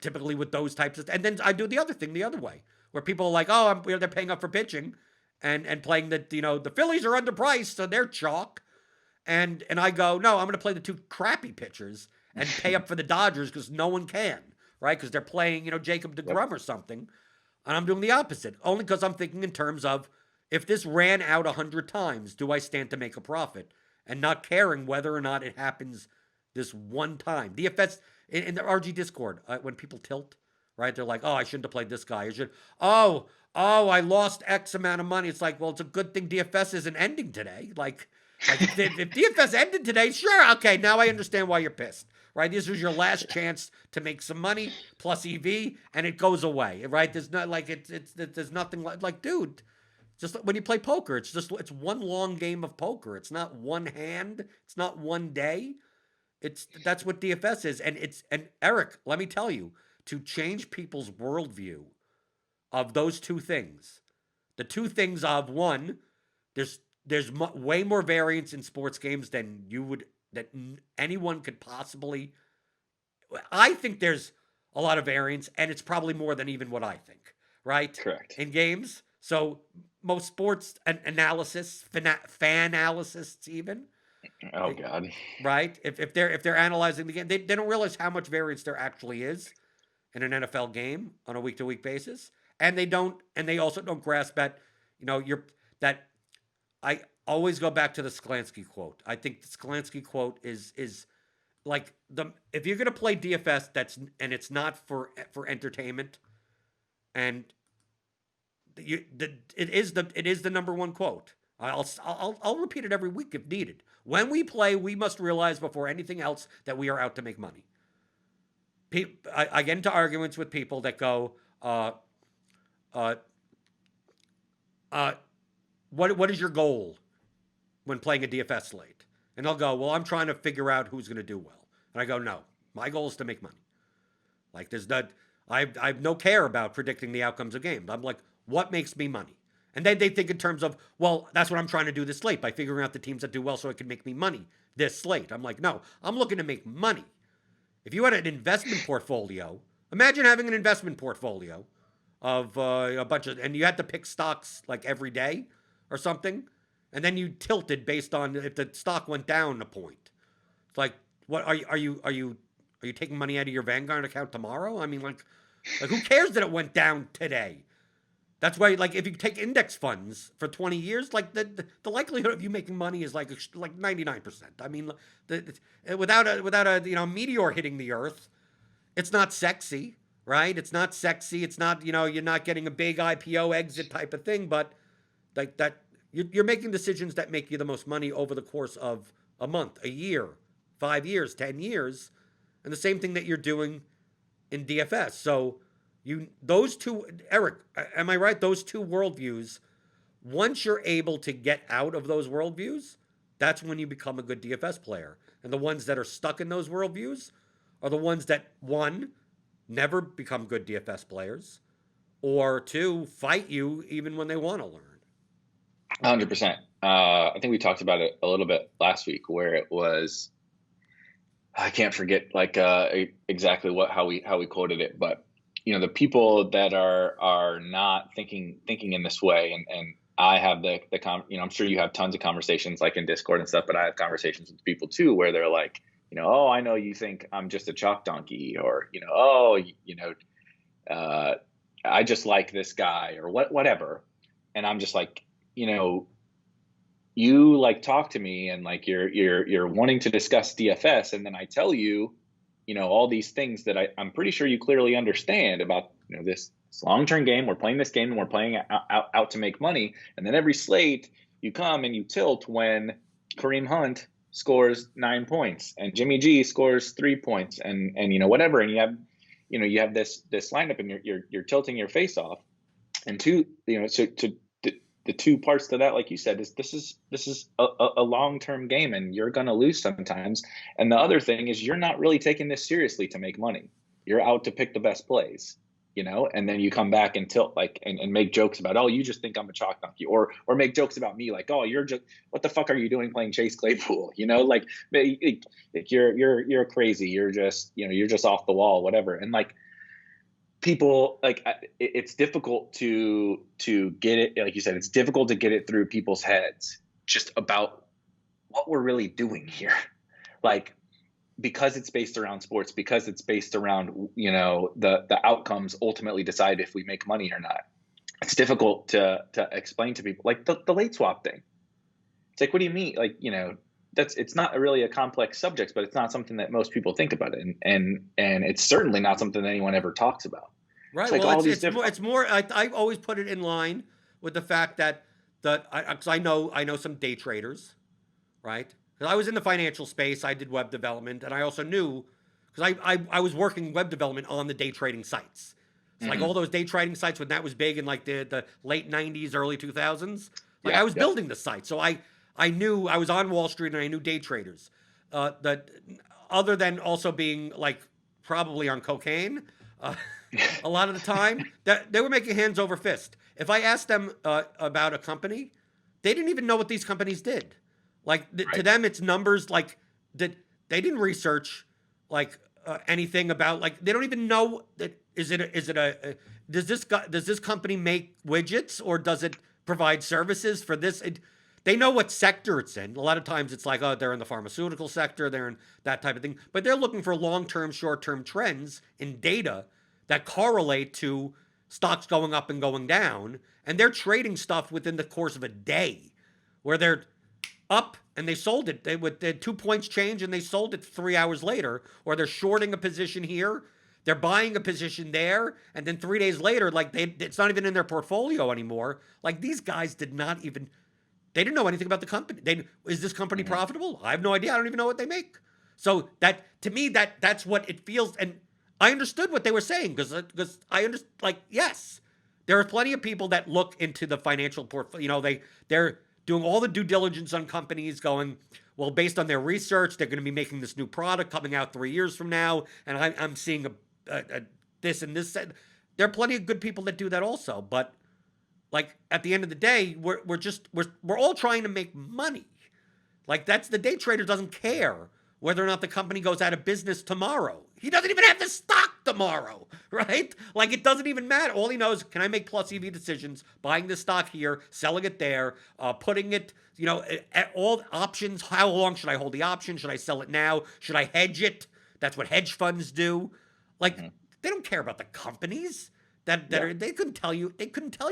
Typically with those types of, and then I do the other thing the other way, where people are like, oh, they're paying up for pitching, and playing the Phillies are underpriced, so they're chalk, and I go, no, I'm going to play the 2 crappy pitchers and pay up for the Dodgers because no one can, right? Because they're playing Jacob deGrom or something, and I'm doing the opposite, only because I'm thinking in terms of if this ran out 100 times, do I stand to make a profit, and not caring whether or not it happens this one time. DFS in the RG Discord, when people tilt, right? They're like, oh, I shouldn't have played this guy. Oh, I lost X amount of money. It's like, well, it's a good thing DFS isn't ending today. Like if DFS ended today, sure, okay, now I understand why you're pissed, right? This was your last chance to make some money plus EV, and it goes away, right? There's not like there's nothing like dude. Just when you play poker, it's one long game of poker. It's not one hand. It's not one day. That's what DFS is, and Eric, let me tell you, to change people's worldview of those two things, the two things of one, there's way more variance in sports games than anyone could possibly. I think there's a lot of variance, and it's probably more than even what I think, right? Correct. In games, so most sports analysis, fan analysts even. Oh God. Right? If they're analyzing the game, they don't realize how much variance there actually is in an NFL game on a week to week basis. And they also don't grasp that, that I always go back to the Sklansky quote. I think the Sklansky quote is like if you're gonna play DFS and it's not for entertainment, and it is the number one quote. I'll repeat it every week if needed. When we play, we must realize before anything else that we are out to make money. I get into arguments with people that go, what is your goal when playing a DFS slate? And they'll go, well, I'm trying to figure out who's going to do well. And I go, no, my goal is to make money. Like I have no care about predicting the outcomes of games. I'm like, what makes me money? And then they think in terms of, well, that's what I'm trying to do this slate by figuring out the teams that do well so it can make me money this slate. I'm like, no, I'm looking to make money. If you had an investment portfolio, imagine having an investment portfolio of a bunch of, and you had to pick stocks like every day or something, and then you tilted based on if the stock went down a point. It's like, what are you taking money out of your Vanguard account tomorrow? I mean, like who cares that it went down today? That's why, like, if you take index funds for 20 years, like the likelihood of you making money is like 99%. I mean, without a meteor hitting the Earth, it's not sexy, right? It's not sexy. It's not you're not getting a big IPO exit type of thing, but like that you're making decisions that make you the most money over the course of a month, a year, 5 years, 10 years, and the same thing that you're doing in DFS. So. Those two, Eric, am I right? Those two worldviews, once you're able to get out of those worldviews, that's when you become a good DFS player. And the ones that are stuck in those worldviews are the ones that, one, never become good DFS players, or two, fight you even when they want to learn. 100%. I think we talked about it a little bit last week where it was, I can't forget exactly how we quoted it, but the people that are not thinking in this way, and I have I'm sure you have tons of conversations like in Discord and stuff, but I have conversations with people too where they're like, oh, I know you think I'm just a chalk donkey, or I just like this guy, or whatever, and I'm just like, you like talk to me and like you're wanting to discuss DFS, and then I tell you. All these things that I'm pretty sure you clearly understand about, this long-term game. We're playing this game and we're playing out to make money. And then every slate you come and you tilt when Kareem Hunt scores 9 points and Jimmy G scores 3 points and whatever. And you have this lineup and you're tilting your face off. And the two parts to that, like you said, is this is a long-term game and you're going to lose sometimes. And the other thing is you're not really taking this seriously to make money. You're out to pick the best plays, and then you come back and tilt and make jokes about, oh, you just think I'm a chalk donkey, or make jokes about me like, oh, you're just, what the fuck are you doing playing Chase Claypool? Like you're crazy. You're just off the wall, whatever. And like, people it's difficult to get it, like you said, it's difficult to get it through people's heads just about what we're really doing here, like because it's based around sports, because it's based around the outcomes ultimately decide if we make money or not. It's difficult to explain to people, like the late swap thing. It's like, what do you mean? Like, it's not really a complex subject, but it's not something that most people think about, and it's certainly not something that anyone ever talks about. It's Right. like Well, all these it's different. more. I always put it in line with the fact that because I know some day traders, right? Because I was in the financial space, I did web development, and I also knew because I was working web development on the day trading sites. So like all Mhm. those day trading sites when that was big in like the late '90s, early 2000s, like Yeah, I was yeah. building the site, so I knew I was on Wall Street and I knew day traders. That other than also being like probably on cocaine. Uh, a lot of the time that they were making hands over fist. If I asked them about a company, they didn't even know what these companies did. Like to Right. them, it's numbers. Like did they didn't research like anything about like they don't even know that is it does this company make widgets or does it provide services for this? They know what sector it's in. A lot of times it's like, oh, they're in the pharmaceutical sector, they're in that type of thing. But they're looking for long term, short term trends in data that correlate to stocks going up and going down. And they're trading stuff within the course of a day where they're up and they sold it. They had 2 points change and they sold it 3 hours later, or they're shorting a position here. They're buying a position there, and then 3 days later, like it's not even in their portfolio anymore. Like these guys did not even they didn't know anything about the company. Is this company Mhm. profitable? I have no idea. I don't even know what they make. So that to me that's what it feels. And I understood what they were saying because I understand. Like yes, there are plenty of people that look into the financial portfolio. You know they're doing all the due diligence on companies, going well based on their research. They're going to be making this new product coming out 3 years from now, and I'm seeing a this and this. There are plenty of good people that do that also, but like at the end of the day, we're all trying to make money. Like that's the day trader doesn't care whether or not the company goes out of business tomorrow. He doesn't even have the stock tomorrow, right? Like it doesn't even matter. All he knows, can I make plus EV decisions, buying the stock here, selling it there, putting it, at all options. How long should I hold the option? Should I sell it now? Should I hedge it? That's what hedge funds do. Like Mhm. they don't care about the companies Yeah. they couldn't tell you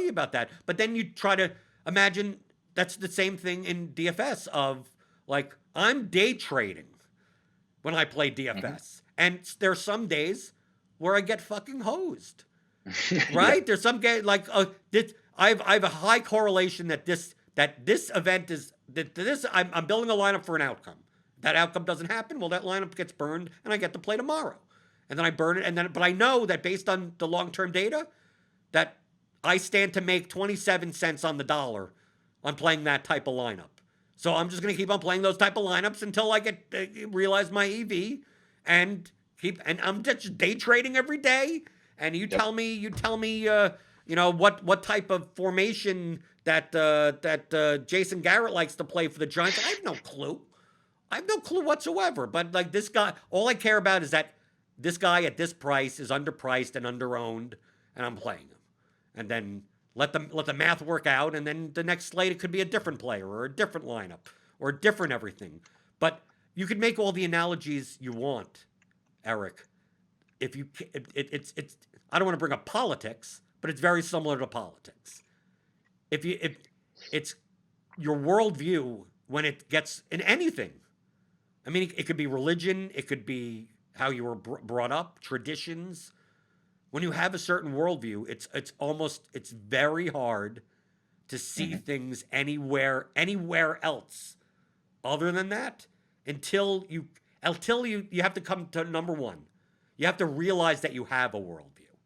about that. But then you try to imagine that's the same thing in DFS of like I'm day trading when I play Mhm. DFS. And there's some days where I get fucking hosed. Yeah. Right? There's some guy like I have a high correlation that this event is that this I'm building a lineup for an outcome. That outcome doesn't happen, well that lineup gets burned and I get to play tomorrow. And then I burn it and then but I know that based on the long-term data that I stand to make 27 cents on the dollar on playing that type of lineup. So I'm just going to keep on playing those type of lineups until I get realize my EV and and I'm just day trading every day. And Yep. you tell me, what type of formation that Jason Garrett likes to play for the Giants. I have no clue. I have no clue whatsoever. But like this guy, all I care about is that this guy at this price is underpriced and underowned, and I'm playing him. And then let the math work out, and then the next slate it could be a different player or a different lineup or a different everything. But you can make all the analogies you want, Eric. If you it's I don't want to bring up politics, but it's very similar to politics. If it's your worldview when it gets in anything. I mean, it could be religion, it could be how you were brought up, traditions. When you have a certain worldview, it's very hard to see Mhm. things anywhere else other than that until you have to come to number one. You have to realize that you have a worldview,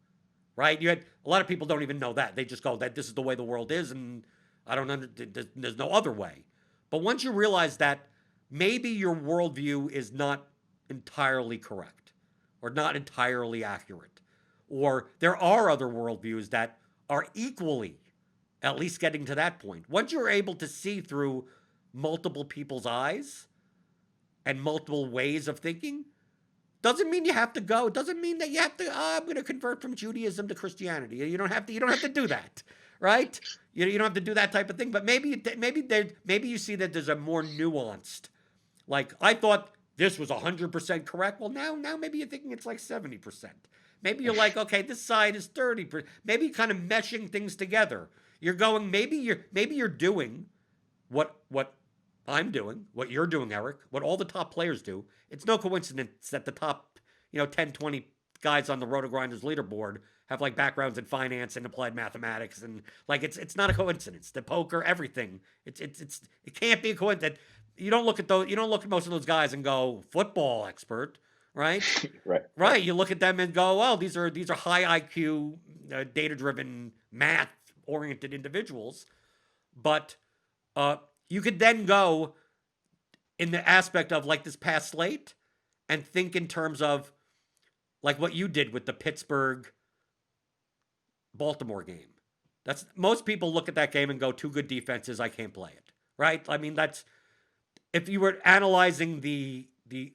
right? You had a lot of people don't even know that. They just go that this is the way the world is, and I don't under, there's no other way. But once you realize that maybe your worldview is not entirely correct or not entirely accurate, or there are other worldviews that are equally at least getting to that point. Once you're able to see through multiple people's eyes and multiple ways of thinking, doesn't mean you have to go. It doesn't mean that you have to. Oh, I'm going to convert from Judaism to Christianity. You don't have to. You don't have to do that, right? You don't have to do that type of thing. But maybe you see that there's a more nuanced. Like I thought this was 100% correct. Well, now maybe you're thinking it's like 70%. Maybe you're like, okay, this side is 30%. Maybe kind of meshing things together. You're going. Maybe you're doing what I'm doing, what you're doing, Eric, what all the top players do. It's no coincidence that the top, 10, 20 guys on the Roto Grinders leaderboard have like backgrounds in finance and applied mathematics, and like it's not a coincidence. The poker, everything. It can't be a coincidence. You don't look at those. You don't look at most of those guys and go football expert, right? Right. You look at them and go, well, these are high IQ, data driven, math oriented individuals. But you could then go in the aspect of like this past slate and think in terms of like what you did with the Pittsburgh Baltimore game. That's most people look at that game and go, two good defenses, I can't play it. Right? I mean, that's if you were analyzing the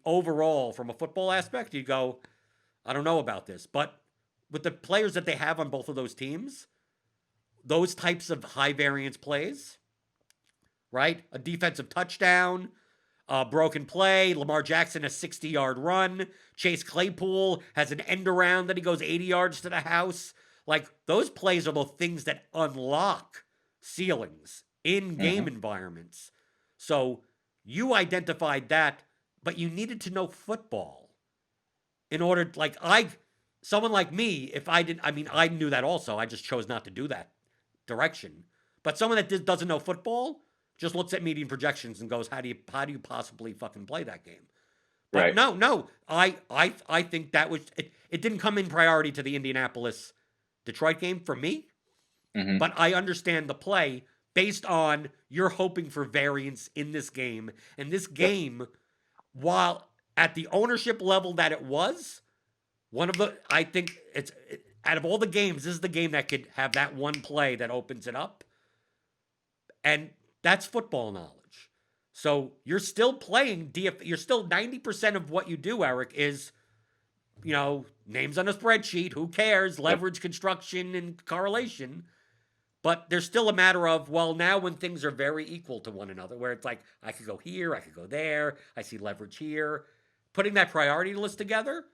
overall from a football aspect, you'd go, I don't know about this. But with the players that they have on both of those teams, those types of high variance plays, right? A defensive touchdown, a broken play, Lamar Jackson a 60-yard run, Chase Claypool has an end around that he goes 80 yards to the house. Like those plays are the things that unlock ceilings in game environments. So you identified that, but you needed to know football in order, like someone like me, if I didn't, I mean, I knew that also. I just chose not to do that direction. But someone that doesn't know football just looks at median projections and goes, how do you possibly fucking play that game? But Right. No. I think that was it didn't come in priority to the Indianapolis Detroit game for me. But I understand the play based on you're hoping for variance in this game. And this game, while at the ownership level that it was, I think out of all the games, this is the game that could have that one play that opens it up. And that's football knowledge. So you're still playing you're still 90% of what you do, Eric, is, names on a spreadsheet, who cares, leverage, construction, and correlation. But there's still a matter of, well, now when things are very equal to one another, where it's like, I could go here, I could go there, I see leverage here. Putting that priority list together,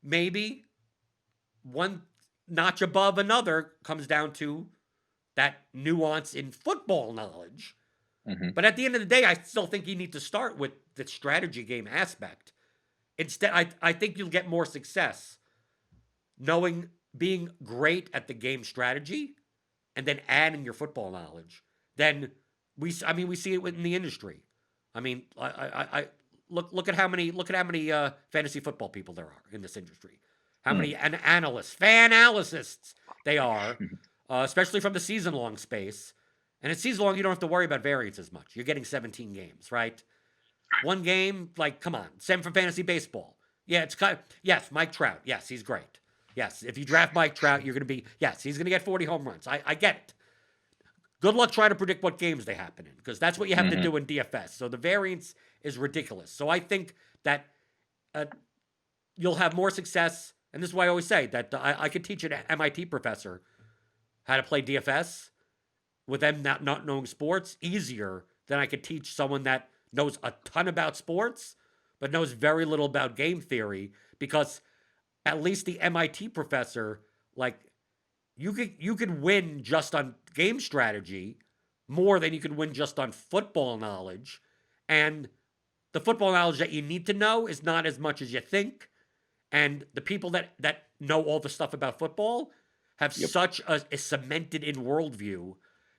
maybe one notch above another comes down to that nuance in football knowledge. But at the end of the day, I still think you need to start with the strategy game aspect. Instead, I think you'll get more success being great at the game strategy and then adding your football knowledge. Then we see it in the industry. I mean, I look at how many fantasy football people there are in this industry. How many analysts, fan analysts they are, especially from the season-long space. And in season-long, you don't have to worry about variance as much. You're getting 17 games, right? One game, like, come on. Same for fantasy baseball. Yeah, yes, Mike Trout. Yes, he's great. Yes, if you draft Mike Trout, you're going to be, yes, he's going to get 40 home runs. I get it. Good luck trying to predict what games they happen in, because that's what you have to do in DFS. So the variance is ridiculous. So I think that you'll have more success, and this is why I always say that I could teach an MIT professor how to play DFS with them not knowing sports easier than I could teach someone that knows a ton about sports, but knows very little about game theory, because at least the MIT professor, like, you could win just on game strategy more than you could win just on football knowledge. And the football knowledge that you need to know is not as much as you think. And the people that know all the stuff about football have such a cemented in worldview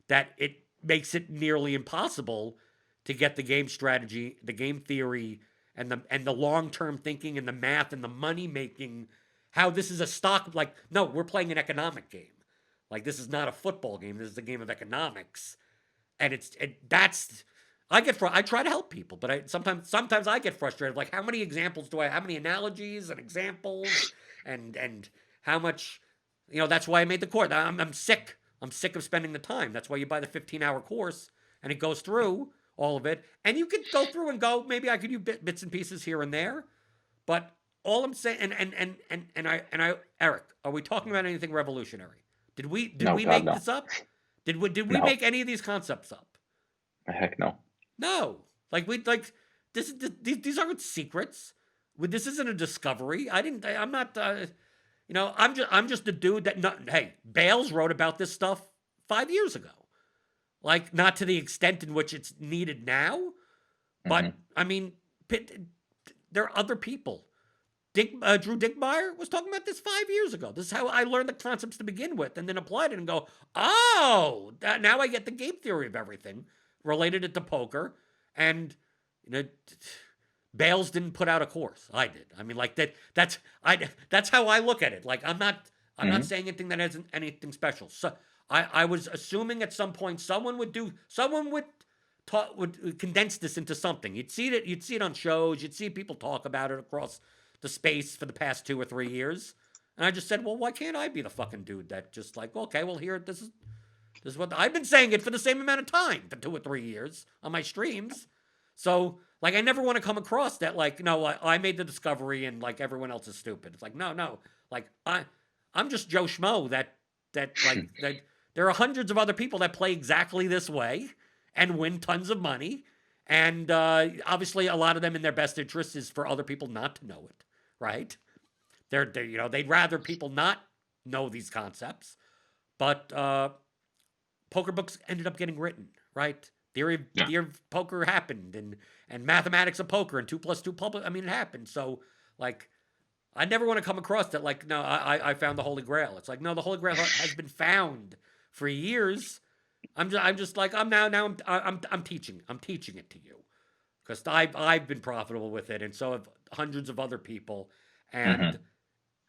that it makes it nearly impossible to get the game strategy, the game theory, and the long-term thinking and the math and the money-making, how this is a stock, like, no, we're playing an economic game. Like, this is not a football game. This is a game of economics. And I try to help people, but sometimes I get frustrated. Like, how many examples do I, how many analogies and examples and how much, that's why I made the course. I'm sick. I'm sick of spending the time. That's why you buy the 15-hour course, and it goes through all of it. And you could go through and go, maybe I could do bits and pieces here and there. But all I'm saying, and I, Eric, are we talking about anything revolutionary? Did we make this up? Did we make any of these concepts up? Heck no. No. These aren't secrets. This isn't a discovery. I'm not. I'm just a dude that. Hey, Bales wrote about this stuff 5 years ago. Like, not to the extent in which it's needed now, but I mean, there are other people Drew Dickmeyer was talking about this 5 years ago. This is how I learned the concepts to begin with, and then applied it and go, oh, now I get the game theory of everything, related it to poker, and Bales didn't put out a course. I did. I mean, like that. That's how I look at it. Like I'm not saying anything that isn't anything special. So I was assuming at some point someone would condense this into something. You'd see it on shows. You'd see people talk about it across the space for the past 2 or 3 years. And I just said, well, why can't I be the fucking dude that just like, okay, well, here, this is what I've been saying it for the same amount of time for 2 or 3 years on my streams. So like, I never want to come across that like, no, I made the discovery and like everyone else is stupid. It's like, no, like I'm just Joe Schmo that like that there are hundreds of other people that play exactly this way and win tons of money. And obviously a lot of them in their best interest is for other people not to know it. Right? They'd rather people not know these concepts, but poker books ended up getting written, right? Theory of poker happened, and mathematics of poker and 2 + 2 public. I mean, it happened. So, like, I never want to come across that. Like, no, I found the Holy Grail. It's like, no, the Holy Grail has been found for years. I'm just like I'm teaching. I'm teaching it to you because I've been profitable with it, and so have hundreds of other people. And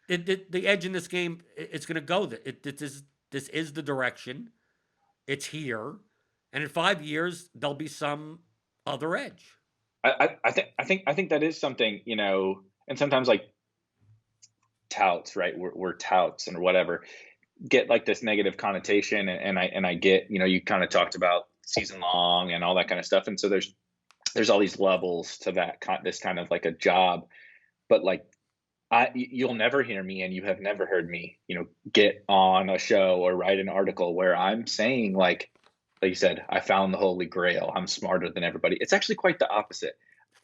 the edge in this game, it's going to go. This is the direction. It's here, and in 5 years there'll be some other edge. I think that is something, and sometimes like touts, right? We're touts and whatever, get like this negative connotation, and I get, you kind of talked about season long and all that kind of stuff, and so there's all these levels to that this kind of like a job, but like you'll never hear me, and you have never heard me, get on a show or write an article where I'm saying like you said, I found the Holy Grail. I'm smarter than everybody. It's actually quite the opposite.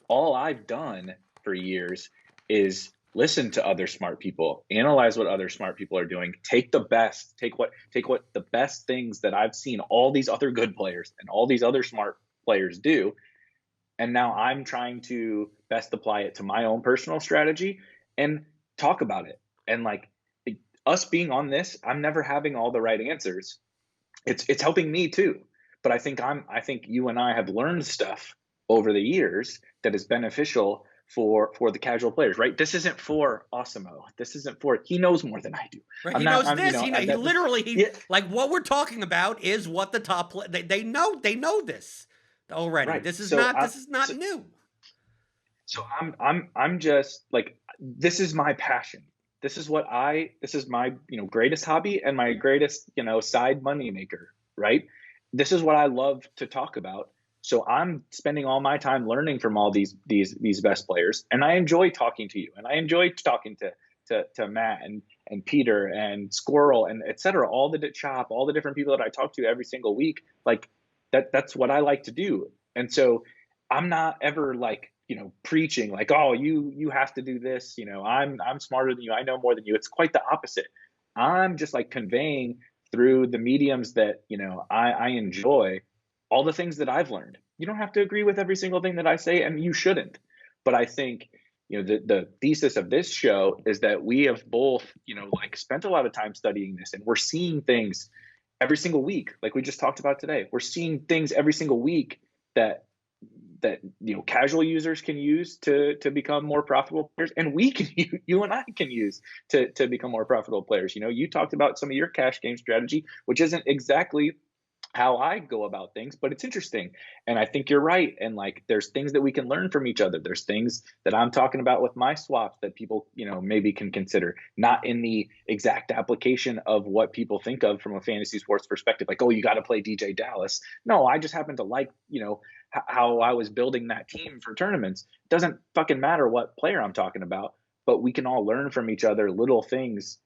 All I've done for years is listen to other smart people, analyze what other smart people are doing, take what the best things that I've seen all these other good players and all these other smart players do. And now I'm trying to best apply it to my own personal strategy and talk about it. And like us being on this, I'm never having all the right answers. It's helping me too. But I think you and I have learned stuff over the years that is beneficial for the casual players, right? This isn't for Osimo. This isn't for, he knows more than I do. Right. He knows this. He literally, like what we're talking about is what the top they know this already. Right. This is not new. So I'm just like, this is my passion. This is my, greatest hobby and my greatest, side money maker, right? This is what I love to talk about. So I'm spending all my time learning from all these best players, and I enjoy talking to you, and I enjoy talking to Matt and Peter and Squirrel and et cetera, all the different people that I talk to every single week. Like that's what I like to do. And so I'm not ever like, preaching like, oh, you have to do this. I'm smarter than you. I know more than you. It's quite the opposite. I'm just like conveying through the mediums that, I enjoy all the things that I've learned. You don't have to agree with every single thing that I say, and you shouldn't. But I think, the thesis of this show is that we have both, like spent a lot of time studying this, and we're seeing things every single week. Like we just talked about today, we're seeing things every single week that casual users can use to become more profitable players, and you and I can use to become more profitable players. You talked about some of your cash game strategy, which isn't exactly how I go about things, but it's interesting. And I think you're right. And like, there's things that we can learn from each other. There's things that I'm talking about with my swaps that people, maybe can consider, not in the exact application of what people think of from a fantasy sports perspective. Like, oh, you got to play DJ Dallas. No, I just happen to like, how I was building that team for tournaments. It doesn't fucking matter what player I'm talking about, but we can all learn from each other little things.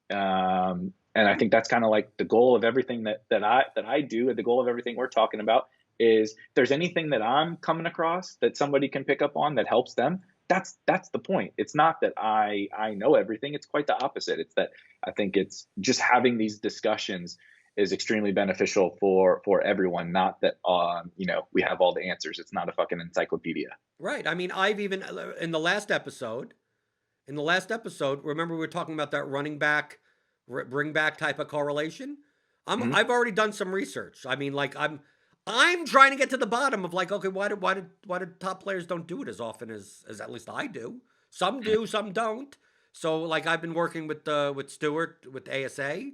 And I think that's kind of like the goal of everything that I do, and the goal of everything we're talking about is if there's anything that I'm coming across that somebody can pick up on that helps them. That's the point. It's not that I know everything. It's quite the opposite. It's that I think it's just having these discussions is extremely beneficial for everyone. Not that we have all the answers. It's not a fucking encyclopedia. Right. I mean, I've even in the last episode, in the last episode, remember we were talking about that running back, bring back type of correlation. Mhm. I've already done some research. I mean, like I'm trying to get to the bottom of like, okay, why did top players don't do it as often as at least I do? Some do, some don't. So like I've been working with Stewart with ASA,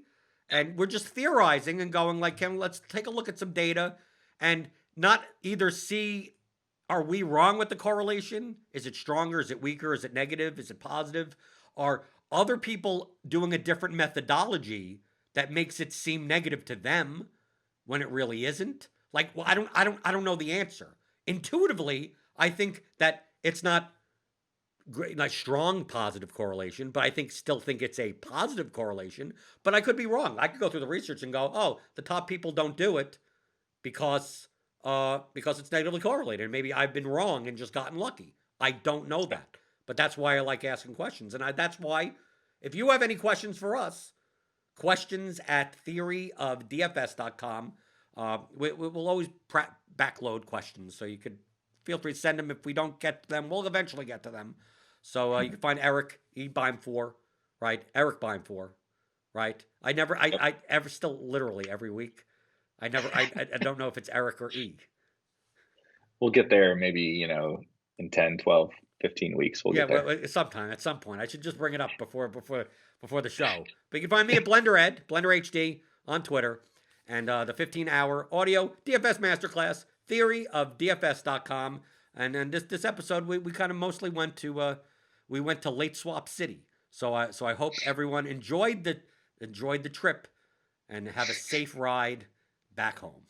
and we're just theorizing and going like, let's take a look at some data and not either see, are we wrong with the correlation? Is it stronger? Is it weaker? Is it negative? Is it positive? Are other people doing a different methodology that makes it seem negative to them when it really isn't? Like, well, I don't know the answer. Intuitively, I think that it's not great, like strong positive correlation, but I still think it's a positive correlation. But I could be wrong. I could go through the research and go, oh, the top people don't do it because it's negatively correlated. Maybe I've been wrong and just gotten lucky. I don't know that, but that's why I like asking questions, and that's why if you have any questions for us, questions at theoryofdfs.com. We'll always backload questions, so you could feel free to send them. If we don't get to them, we'll eventually get to them. So you can find Erik Beimfohr, right? Erik Beimfohr, right? I ever still literally every week. I don't know if it's Eric or E. We'll get there maybe, in 10, 12, 15 weeks. We'll Yeah, get there. well, sometime at some point. I should just bring it up before the show. But you can find me at Blender Ed, Blender HD on Twitter, and the 15-hour audio DFS Masterclass, theoryofdfs.com. And then this episode, we kind of mostly went to Late Swap City. So I hope everyone enjoyed the trip and have a safe ride back home.